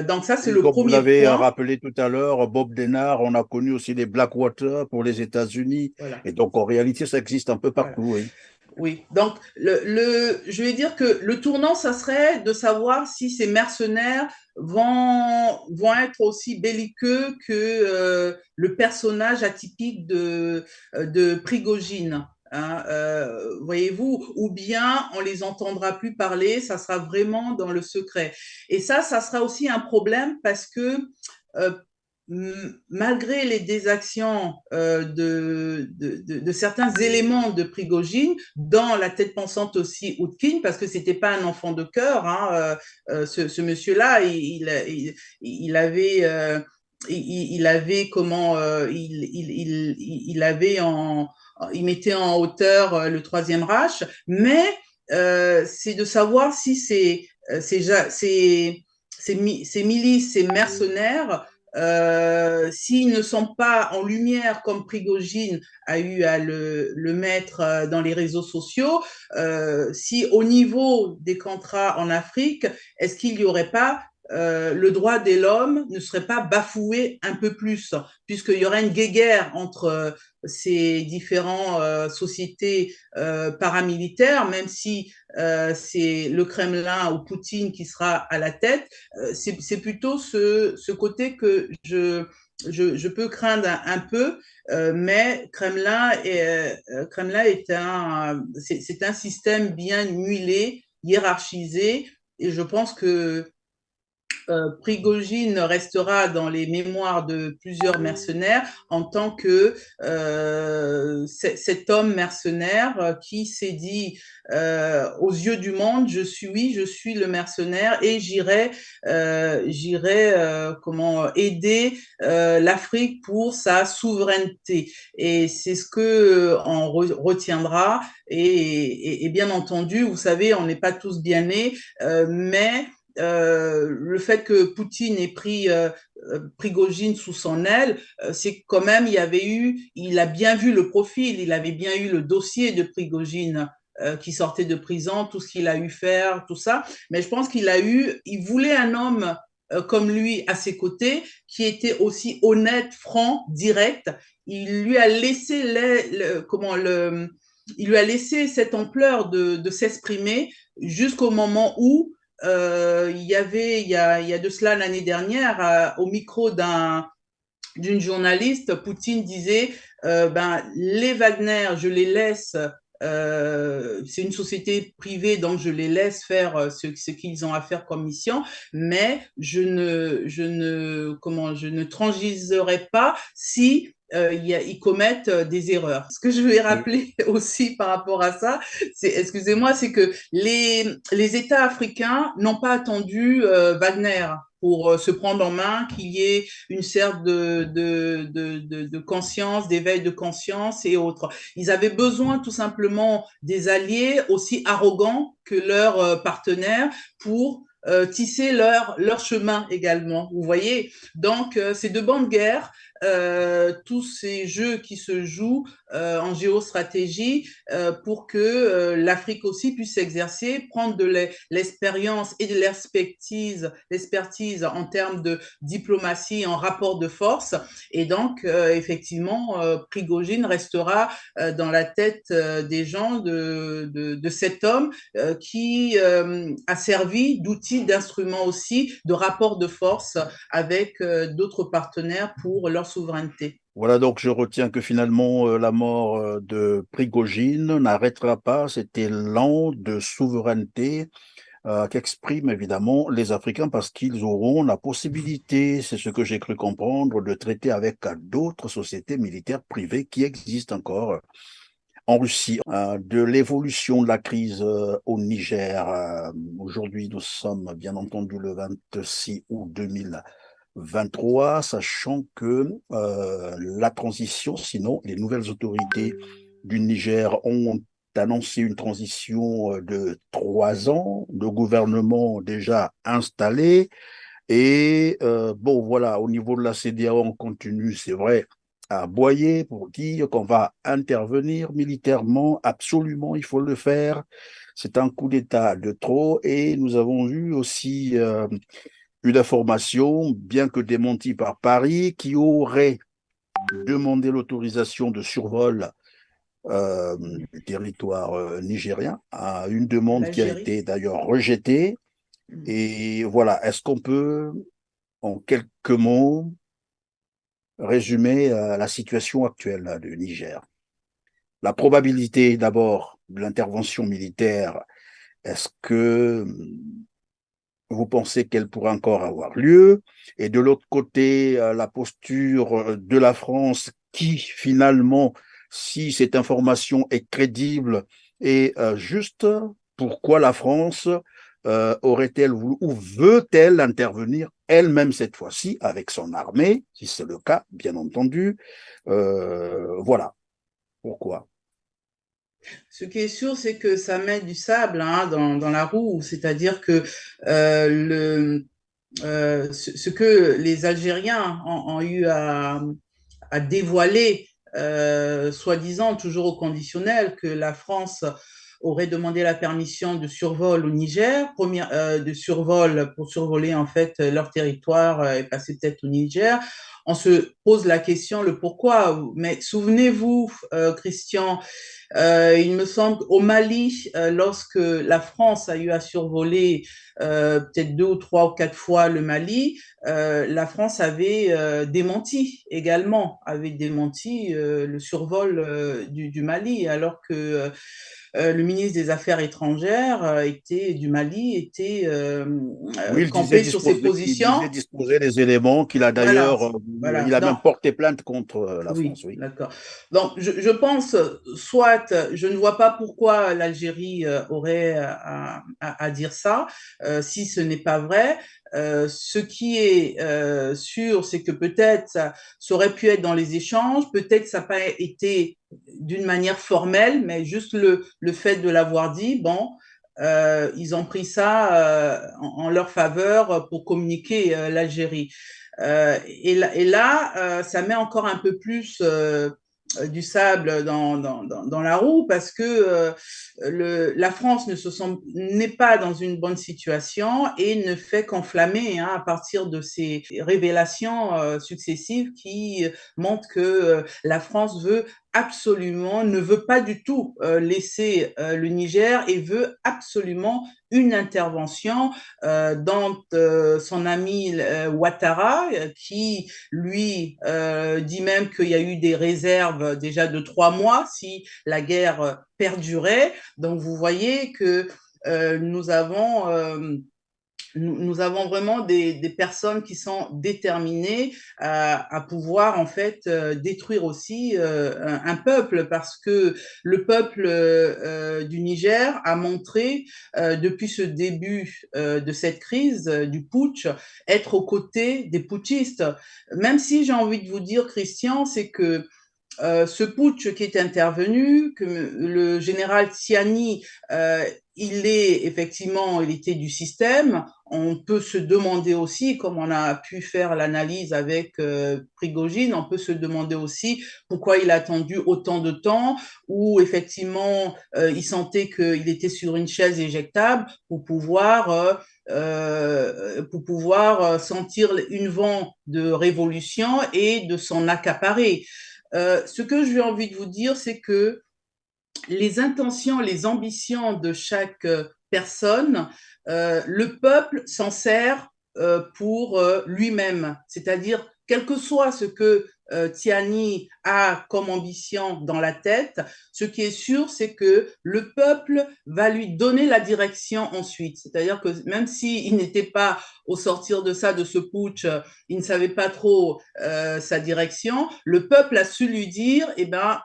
B: Donc ça, c'est le
A: Comme vous
B: premier
A: l'avez
B: point.
A: rappelé tout à l'heure, Bob Denard, on a connu aussi les Blackwater pour les États-Unis.
B: Voilà.
A: Et donc, en réalité, ça existe un peu partout.
B: Voilà.
A: Oui.
B: Oui, donc je vais dire que le tournant, ça serait de savoir si ces mercenaires vont être aussi belliqueux que le personnage atypique de Prigojine. Hein, voyez-vous, ou bien on les entendra plus parler, ça sera vraiment dans le secret. Et ça sera aussi un problème parce que malgré les désactions de certains éléments de Prigojine, dans la tête pensante aussi Outkin, parce que c'était pas un enfant de cœur, hein, ce monsieur-là, il avait comment, il mettait en hauteur le Troisième Reich, mais c'est de savoir si ces milices, ces mercenaires, s'ils ne sont pas en lumière comme Prigojine a eu à le mettre dans les réseaux sociaux, si au niveau des contrats en Afrique, est-ce qu'il n'y aurait pas le droit de l'homme ne serait pas bafoué un peu plus, puisqu'il y aurait une guéguerre entre ces différentes sociétés paramilitaires, même si c'est le Kremlin ou Poutine qui sera à la tête, c'est plutôt ce côté que je peux craindre un peu, mais Kremlin est c'est un système bien huilé, hiérarchisé, et je pense que Prigojine restera dans les mémoires de plusieurs mercenaires en tant que cet homme mercenaire qui s'est dit aux yeux du monde, je suis le mercenaire et j'irai aider l'Afrique pour sa souveraineté. Et c'est ce que on retiendra. Et bien entendu, vous savez, on n'est pas tous bien nés, mais le fait que Poutine ait pris Prigojine sous son aile, c'est quand même, il a bien vu le profil, il avait bien eu le dossier de Prigojine qui sortait de prison, tout ce qu'il a eu faire, tout ça. Mais je pense il voulait un homme comme lui à ses côtés, qui était aussi honnête, franc, direct. Il lui a laissé il lui a laissé cette ampleur de s'exprimer jusqu'au moment où il y a de cela l'année dernière, au micro d'une journaliste, Poutine disait les Wagner, je les laisse. C'est une société privée, donc je les laisse faire ce qu'ils ont à faire comme mission, mais je ne transigerai pas si ils commettent des erreurs. Ce que je vais rappeler aussi par rapport à ça, excusez-moi, c'est que les États africains n'ont pas attendu Wagner pour se prendre en main, qu'il y ait une sorte de conscience, d'éveil de conscience et autres. Ils avaient besoin tout simplement des alliés aussi arrogants que leurs partenaires pour tisser leur chemin également. Vous voyez, donc c'est de bonne guerre. Tous ces jeux qui se jouent en géostratégie pour que l'Afrique aussi puisse s'exercer, prendre de l'expérience et de l'expertise en termes de diplomatie, en rapport de force. Et donc, effectivement, Prigojine restera dans la tête des gens de cet homme qui a servi d'outil, d'instrument aussi, de rapport de force avec d'autres partenaires pour leur souveraineté.
A: Voilà, donc je retiens que finalement la mort de Prigojine n'arrêtera pas cet élan de souveraineté qu'expriment évidemment les Africains parce qu'ils auront la possibilité, c'est ce que j'ai cru comprendre, de traiter avec d'autres sociétés militaires privées qui existent encore en Russie. De l'évolution de la crise au Niger. Aujourd'hui, nous sommes bien entendu le 26 août 2023, sachant que la transition, sinon les nouvelles autorités du Niger ont annoncé une transition de 3 ans, de gouvernement déjà installé. Et bon, voilà, au niveau de la CEDEAO, on continue, c'est vrai, à aboyer pour dire qu'on va intervenir militairement. Absolument, il faut le faire. C'est un coup d'État de trop. Et nous avons eu aussi une information, bien que démentie par Paris, qui aurait demandé l'autorisation de survol du territoire nigérien, à une demande qui a été d'ailleurs rejetée. Et voilà, est-ce qu'on peut, en quelques mots, résumer la situation actuelle du Niger? La probabilité d'abord de l'intervention militaire, est-ce que vous pensez qu'elle pourrait encore avoir lieu? Et de l'autre côté, la posture de la France qui, finalement, si cette information est crédible et juste, pourquoi la France aurait-elle voulu ou veut-elle intervenir elle-même cette fois-ci avec son armée, si c'est le cas, bien entendu. Voilà. Pourquoi?
B: Ce qui est sûr, c'est que ça met du sable dans la roue, c'est-à-dire que ce que les Algériens ont eu à dévoiler, soi-disant toujours au conditionnel, que la France aurait demandé la permission de survol au Niger, de survol pour survoler en fait leur territoire et passer peut-être au Niger. On se pose la question, le pourquoi. Mais souvenez-vous, Christian, il me semble qu'au Mali, lorsque la France a eu à survoler peut-être 2 ou 3 ou 4 fois le Mali, la France avait démenti également, avait démenti le survol du Mali, alors que le ministre des Affaires étrangères du Mali était
A: Oui,
B: campé sur ses
A: il
B: positions.
A: disait disposer des éléments qu'il a
B: Voilà,
A: d'ailleurs,
B: voilà.
A: il a même
B: Donc,
A: porté plainte contre la
B: oui,
A: France, oui.
B: d'accord. Donc, je pense, soit, je ne vois pas pourquoi l'Algérie aurait à dire ça, si ce n'est pas vrai. Ce qui est sûr, c'est que peut-être ça aurait pu être dans les échanges, peut-être ça n'a pas été d'une manière formelle, mais juste le fait de l'avoir dit, bon, ils ont pris ça en leur faveur pour communiquer l'Algérie. Et là ça met encore un peu plus du sable dans la roue parce que la France n'est pas dans une bonne situation et ne fait qu'enflammer à partir de ces révélations successives qui montrent que la France veut absolument, ne veut pas du tout laisser le Niger et veut absolument une intervention dans son ami Ouattara, qui lui dit même qu'il y a eu des réserves déjà de 3 mois si la guerre perdurait. Donc vous voyez que nous avons vraiment des personnes qui sont déterminées à pouvoir en fait détruire aussi un peuple, parce que le peuple du Niger a montré depuis ce début de cette crise du putsch être aux côtés des putschistes. Même si j'ai envie de vous dire, Christian, c'est que ce putsch qui est intervenu, que le général Tiani, il était du système. On peut se demander aussi, comme on a pu faire l'analyse avec Prigogine, on peut se demander aussi pourquoi il a attendu autant de temps, ou effectivement il sentait qu'il était sur une chaise éjectable pour pouvoir sentir une vent de révolution et de s'en accaparer. Ce que j'ai envie de vous dire, c'est que les intentions, les ambitions de chaque personne, le peuple s'en sert pour lui-même. C'est-à-dire, quel que soit ce que Tiani a comme ambition dans la tête, ce qui est sûr, c'est que le peuple va lui donner la direction ensuite. C'est-à-dire que même s'il n'était pas, au sortir de ça, de ce putsch, il ne savait pas trop sa direction, le peuple a su lui dire, eh ben,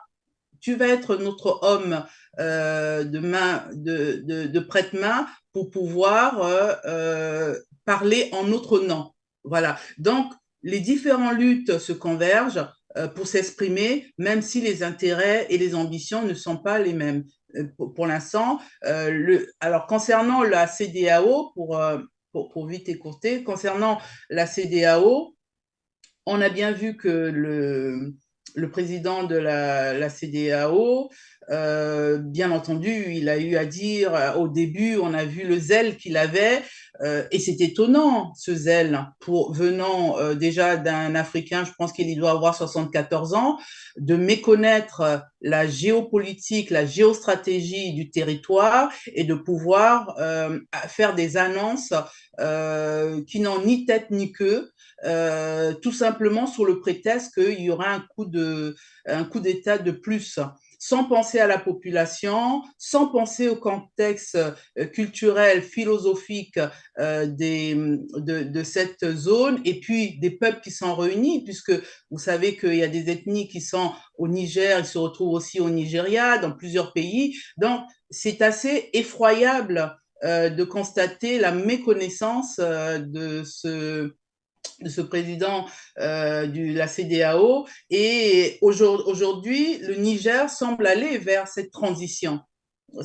B: tu vas être notre homme de prête-main pour pouvoir parler en notre nom. Voilà. Donc, les différentes luttes se convergent pour s'exprimer, même si les intérêts et les ambitions ne sont pas les mêmes. Pour l'instant, alors concernant la CEDEAO, pour vite écourter, concernant la CEDEAO, on a bien vu que le président de la CEDEAO, bien entendu, il a eu à dire au début, on a vu le zèle qu'il avait, et c'est étonnant ce zèle venant déjà d'un Africain, je pense qu'il doit avoir 74 ans, de méconnaître la géopolitique, la géostratégie du territoire et de pouvoir faire des annonces qui n'ont ni tête ni queue. Tout simplement sous le prétexte qu'il y aura un coup d'État de plus, sans penser à la population, sans penser au contexte culturel, philosophique de cette zone, et puis des peuples qui sont réunis, puisque vous savez qu'il y a des ethnies qui sont au Niger, ils se retrouvent aussi au Nigeria, dans plusieurs pays. Donc, c'est assez effroyable de constater la méconnaissance de ce président de la CEDEAO. Et aujourd'hui, le Niger semble aller vers cette transition.
A: Oui,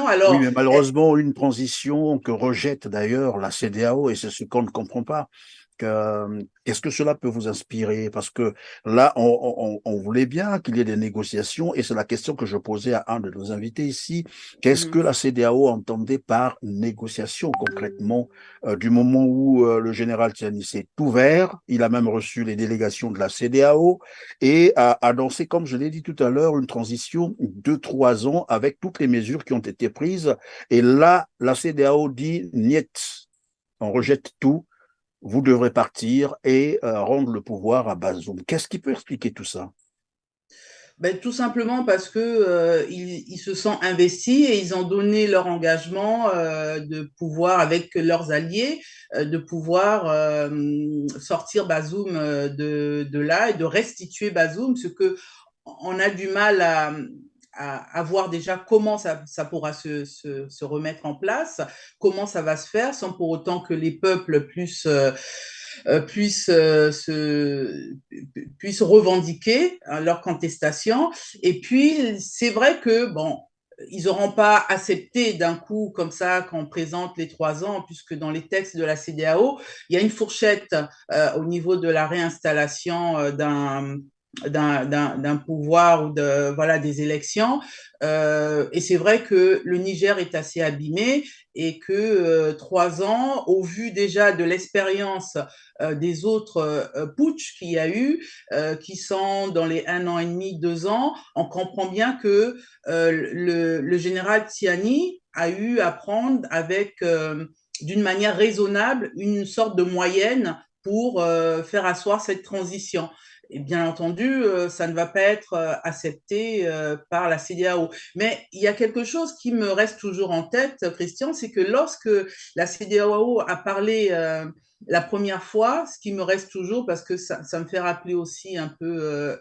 B: Alors,
A: mais malheureusement, une transition que rejette d'ailleurs la CEDEAO, et c'est ce qu'on ne comprend pas. Qu'est-ce que cela peut vous inspirer? Parce que là, on voulait bien qu'il y ait des négociations, et c'est la question que je posais à un de nos invités ici. Qu'est-ce que la CEDEAO entendait par négociation concrètement, du moment où le général Tiani s'est ouvert, il a même reçu les délégations de la CEDEAO et a annoncé, comme je l'ai dit tout à l'heure, une transition de 3 ans avec toutes les mesures qui ont été prises. Et là, la CEDEAO dit, niet, on rejette tout, vous devrez partir et rendre le pouvoir à Bazoum. Qu'est-ce qui peut expliquer tout ça?
B: ben, tout simplement parce que ils se sont investis et ils ont donné leur engagement de pouvoir, avec leurs alliés, de pouvoir sortir Bazoum de là et de restituer Bazoum, ce que on a du mal à voir déjà comment ça pourra se remettre en place, comment ça va se faire sans pour autant que les peuples puissent revendiquer leur contestation. Et puis, c'est vrai que, bon, ils n'auront pas accepté d'un coup, comme ça, qu'on présente les 3 ans, puisque dans les textes de la CEDEAO, il y a une fourchette au niveau de la réinstallation d'un pouvoir ou voilà, des élections. Et c'est vrai que le Niger est assez abîmé et que 3 ans, au vu déjà de l'expérience des autres putsch qu'il y a eu, qui sont dans les 1 an et demi, 2 ans, on comprend bien que le général Tiani a eu à prendre avec, d'une manière raisonnable, une sorte de moyenne pour faire asseoir cette transition. Et bien entendu, ça ne va pas être accepté par la CEDEAO. Mais il y a quelque chose qui me reste toujours en tête, Christian, c'est que lorsque la CEDEAO a parlé la première fois, ce qui me reste toujours, parce que ça me fait rappeler aussi un peu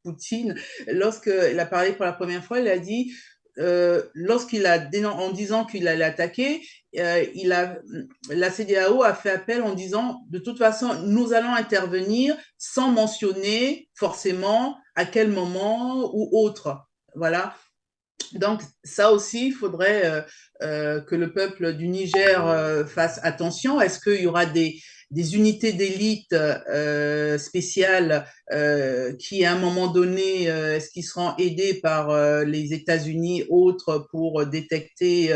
B: Poutine, lorsqu'il a parlé pour la première fois, il a dit en disant qu'il allait attaquer, la CEDEAO a fait appel en disant de toute façon, nous allons intervenir sans mentionner forcément à quel moment ou autre. Voilà. Donc ça aussi, il faudrait que le peuple du Niger fasse attention. Est-ce qu'il y aura des unités d'élite spéciales qui, à un moment donné, est-ce qu'ils seront aidés par les États-Unis, autres, pour détecter,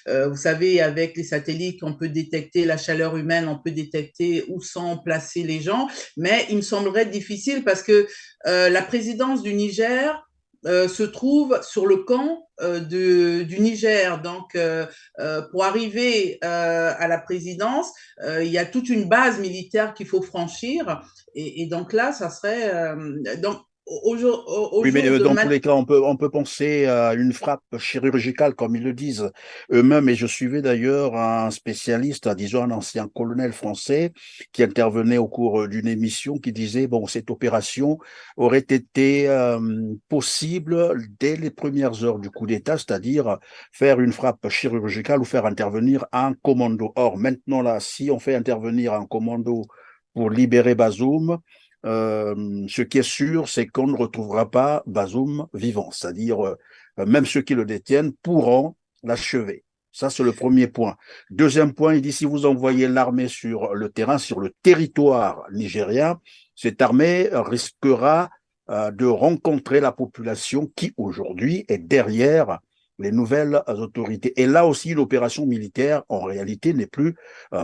B: vous savez, avec les satellites, on peut détecter la chaleur humaine, on peut détecter où sont placés les gens, mais il me semblerait difficile parce que la présidence du Niger se trouve sur le camp du Niger. Donc, pour arriver à la présidence, il y a toute une base militaire qu'il faut franchir. Et donc là, ça serait... donc, au
A: Oui, mais
B: jour de
A: dans tous
B: maintenant,
A: les cas, on peut penser à une frappe chirurgicale, comme ils le disent eux-mêmes. Et je suivais d'ailleurs un spécialiste, disons un ancien colonel français, qui intervenait au cours d'une émission, qui disait, bon, cette opération aurait été possible dès les premières heures du coup d'État, c'est-à-dire faire une frappe chirurgicale ou faire intervenir un commando. Or, maintenant, là, si on fait intervenir un commando pour libérer Bazoum, ce qui est sûr, c'est qu'on ne retrouvera pas Bazoum vivant, c'est-à-dire même ceux qui le détiennent pourront l'achever. Ça, c'est le premier point. Deuxième point, il dit si vous envoyez l'armée sur le terrain, sur le territoire nigérien, cette armée risquera de rencontrer la population qui aujourd'hui est derrière les nouvelles autorités. Et là aussi, l'opération militaire, en réalité, n'est plus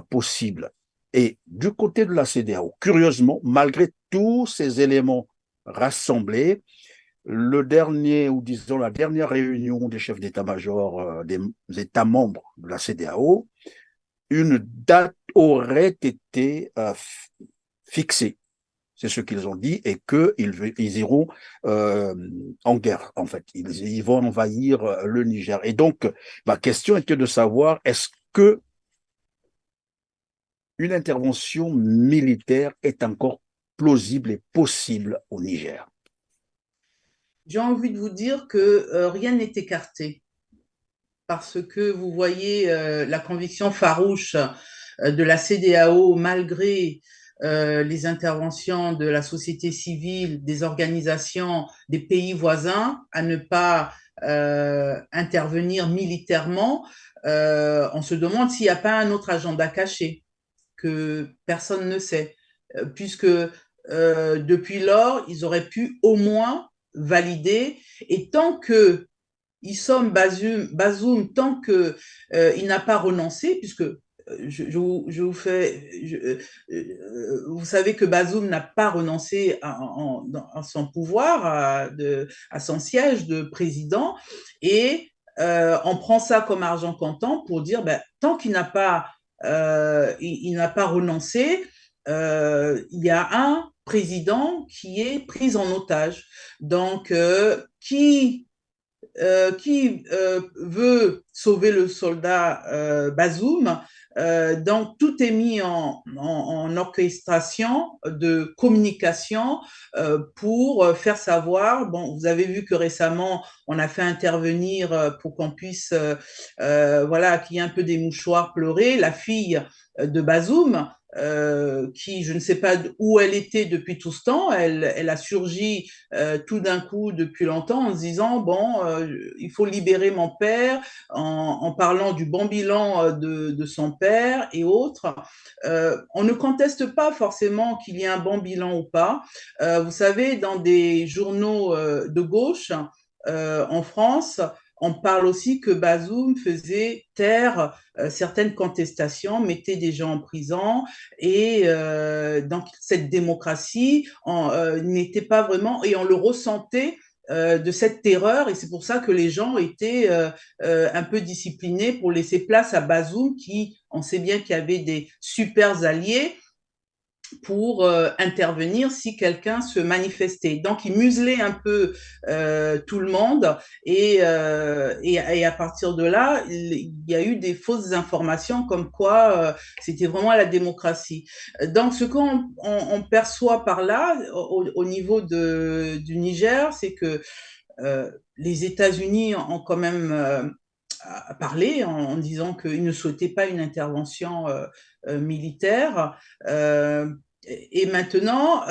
A: possible. Et du côté de la CEDEAO, curieusement, malgré tous ces éléments rassemblés, le dernier, ou disons la dernière réunion des chefs d'état-major des États membres de la CEDEAO, une date aurait été fixée. C'est ce qu'ils ont dit, et qu'ils iront en guerre, en fait. Ils vont envahir le Niger. Et donc, ma question était de savoir, est-ce que une intervention militaire est encore plausible et possible au Niger?
B: j'ai envie de vous dire que rien n'est écarté parce que vous voyez la conviction farouche de la CEDEAO, malgré les interventions de la société civile, des organisations des pays voisins, à ne pas intervenir militairement. On se demande s'il n'y a pas un autre agenda caché que personne ne sait, puisque depuis lors, ils auraient pu au moins valider. Et tant que Issom Bazoum, tant qu'il n'a pas renoncé, puisque je vous fais, vous savez que Bazoum n'a pas renoncé à son pouvoir, à son siège de président, et on prend ça comme argent comptant pour dire, ben, tant qu'il n'a pas, il n'a pas renoncé, il y a un président qui est pris en otage. Donc, qui veut sauver le soldat Bazoum. Donc, tout est mis en orchestration de communication pour faire savoir. Bon, vous avez vu que récemment, on a fait intervenir pour qu'on puisse, voilà, qu'il y ait un peu des mouchoirs pleurés, la fille de Bazoum, qui, je ne sais pas où elle était depuis tout ce temps, elle a surgi tout d'un coup depuis longtemps en se disant, bon, il faut libérer mon père, en parlant du bon bilan de son père et autres. On ne conteste pas forcément qu'il y ait un bon bilan ou pas. Vous savez, dans des journaux de gauche en France, on parle aussi que Bazoum faisait taire certaines contestations, mettait des gens en prison et donc cette démocratie n'était pas vraiment, et on le ressentait de cette terreur, et c'est pour ça que les gens étaient un peu disciplinés pour laisser place à Bazoum, qui, on sait bien qu'il y avait des super alliés pour intervenir si quelqu'un se manifestait. Donc, il muselait un peu tout le monde et à partir de là, il y a eu des fausses informations comme quoi c'était vraiment la démocratie. Donc, ce qu'on perçoit par là, au niveau du Niger, c'est que les États-Unis ont quand même parlé en disant qu'ils ne souhaitaient pas une intervention militaire. Et maintenant,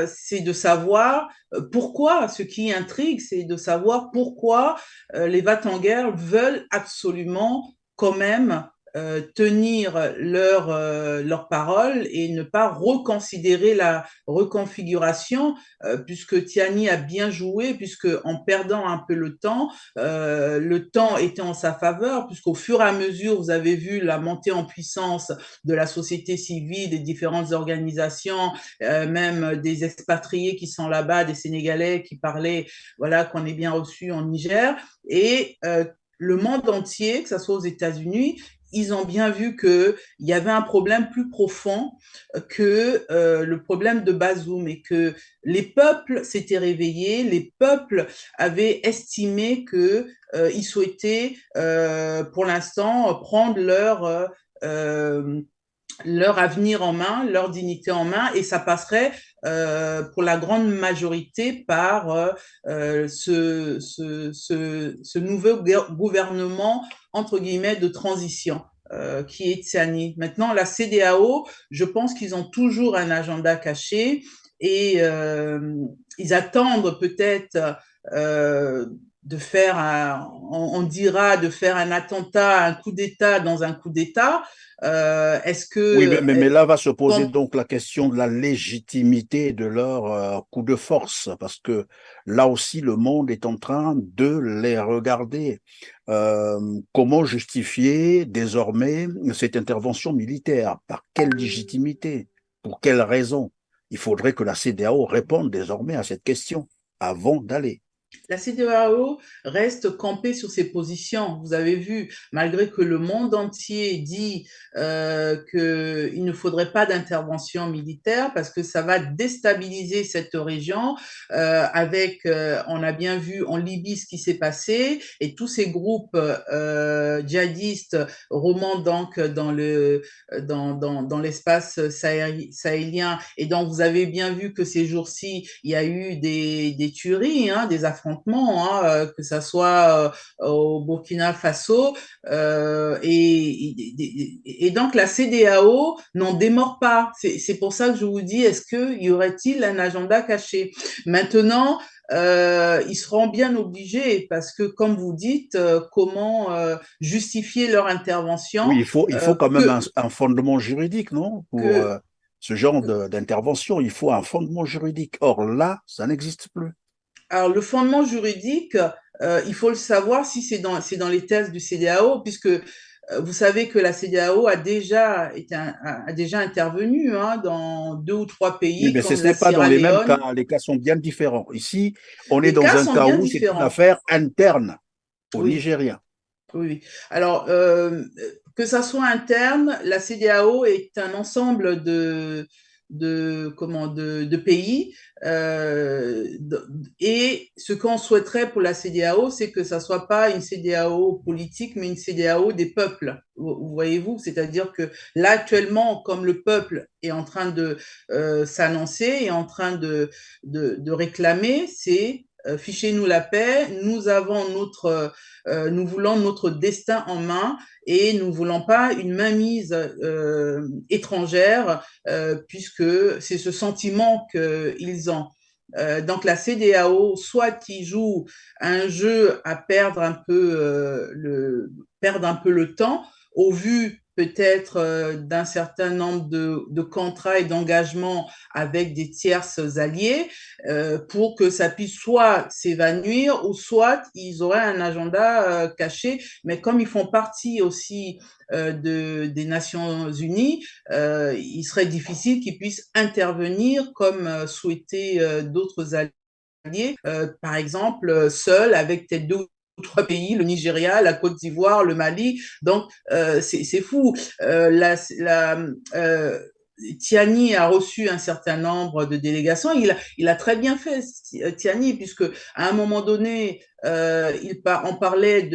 B: c'est de savoir pourquoi, ce qui intrigue, c'est de savoir pourquoi les va-t-en-guerre veulent absolument quand même tenir leur parole et ne pas reconsidérer la reconfiguration, puisque Tiani a bien joué, puisque en perdant un peu le temps était en sa faveur, puisqu'au fur et à mesure, vous avez vu la montée en puissance de la société civile, des différentes organisations, même des expatriés qui sont là-bas, des Sénégalais qui parlaient, voilà, qu'on est bien reçus en Niger, et le monde entier, que ce soit aux États-Unis, ils ont bien vu qu'il y avait un problème plus profond que le problème de Bazoum, et que les peuples s'étaient réveillés, les peuples avaient estimé qu'ils souhaitaient pour l'instant prendre leur avenir en main, leur dignité en main, et ça passerait pour la grande majorité par ce nouveau gouvernement, entre guillemets, de transition. Qui est Tiani. Maintenant, la CEDEAO, je pense qu'ils ont toujours un agenda caché et ils attendent peut-être de faire, on dira, de faire un attentat, un coup d'État dans un coup d'État. Est-ce
A: Oui,
B: que
A: mais là va se poser donc la question de la légitimité de leur coup de force, parce que là aussi, le monde est en train de les regarder. Comment justifier désormais cette intervention militaire? Par quelle légitimité? Pour quelles raisons? Il faudrait que la CEDEAO réponde désormais à cette question avant d'aller.
B: la CEDEAO reste campée sur ses positions. Vous avez vu, malgré que le monde entier dit qu'il ne faudrait pas d'intervention militaire parce que ça va déstabiliser cette région, on a bien vu en Libye ce qui s'est passé, et tous ces groupes djihadistes remontent donc dans l'espace sahélien, et donc vous avez bien vu que ces jours-ci, il y a eu des tueries, hein, des affrontements, hein, que ça soit au Burkina Faso, et donc la CEDEAO n'en démord pas. C'est pour ça que je vous dis, est-ce qu'il y aurait-il un agenda caché? Maintenant, ils seront bien obligés, parce que, comme vous dites, comment justifier leur
A: Oui,
B: intervention
A: il faut quand même
B: que,
A: un fondement juridique, non? Pour
B: que
A: ce genre d'intervention, il faut un fondement juridique. Or là, ça n'existe plus.
B: Alors, le fondement juridique, il faut le savoir si c'est dans les thèses du CEDEAO, puisque vous savez que la CEDEAO a déjà intervenu, hein, dans 2 ou 3
A: Oui,
B: pays
A: mais ce
B: comme
A: n'est
B: la
A: pas dans
B: Sierra
A: les mêmes
B: Leone.
A: cas. Les cas sont bien différents. Ici, on est
B: Les
A: dans
B: cas
A: un
B: sont
A: cas
B: bien
A: où c'est une
B: différents.
A: affaire interne aux
B: Oui,
A: Nigériens.
B: oui, oui. Alors, que ça soit interne, la CEDEAO est un ensemble de pays. Et ce qu'on souhaiterait pour la CEDEAO, c'est que ça soit pas une CEDEAO politique, mais une CEDEAO des peuples. Voyez-vous, c'est-à-dire que là, actuellement, comme le peuple est en train de s'annoncer et en train de réclamer, c'est fichez-nous la paix, nous avons nous voulons notre destin en main et nous ne voulons pas une mainmise étrangère puisque c'est ce sentiment qu'ils ont. Donc la CEDEAO, soit qui joue un jeu à perdre un peu le temps, au vu peut-être d'un certain nombre de contrats et d'engagements avec des tierces alliés, pour que ça puisse soit s'évanouir ou soit ils auraient un agenda caché. Mais comme ils font partie aussi des Nations Unies, il serait difficile qu'ils puissent intervenir comme souhaitaient d'autres alliés, par exemple, seuls avec peut-être 2 ou 3 pays, le Nigeria, la Côte d'Ivoire, le Mali. Donc, c'est fou. Tiani a reçu un certain nombre de délégations. Il a très bien fait, Tiani, puisque à un moment donné, on parlait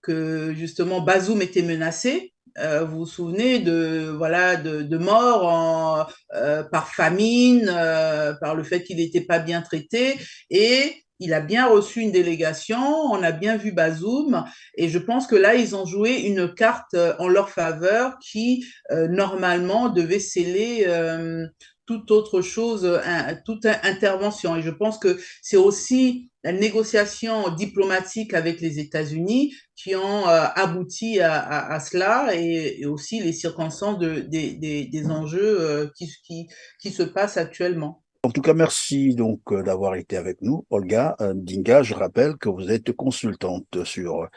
B: que justement Bazoum était menacé. Vous vous souvenez de morts par famine, par le fait qu'il n'était pas bien traité, et il a bien reçu une délégation, on a bien vu Bazoum, et je pense que là, ils ont joué une carte en leur faveur qui, normalement, devait sceller toute autre chose, toute intervention. Et je pense que c'est aussi la négociation diplomatique avec les États-Unis qui ont abouti à cela, et aussi les circonstances des enjeux qui se passent actuellement.
A: En tout cas, merci donc d'avoir été avec nous. Olga Ndinga, je rappelle que vous êtes consultante sur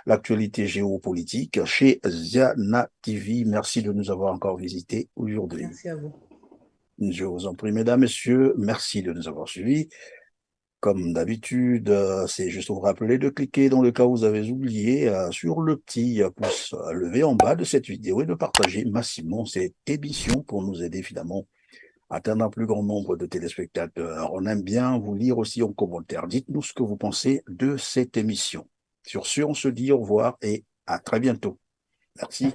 A: l'actualité géopolitique chez Ziana TV. Merci de nous avoir encore visités aujourd'hui.
B: Merci à vous.
A: Je vous en prie, mesdames, messieurs, merci de nous avoir suivis. Comme d'habitude, c'est juste vous rappeler de cliquer dans le cas où vous avez oublié sur le petit pouce levé en bas de cette vidéo et de partager massivement cette émission pour nous aider finalement atteindre un plus grand nombre de téléspectateurs. On aime bien vous lire aussi en commentaire. Dites-nous ce que vous pensez de cette émission. Sur ce, on se dit au revoir et à très bientôt. Merci.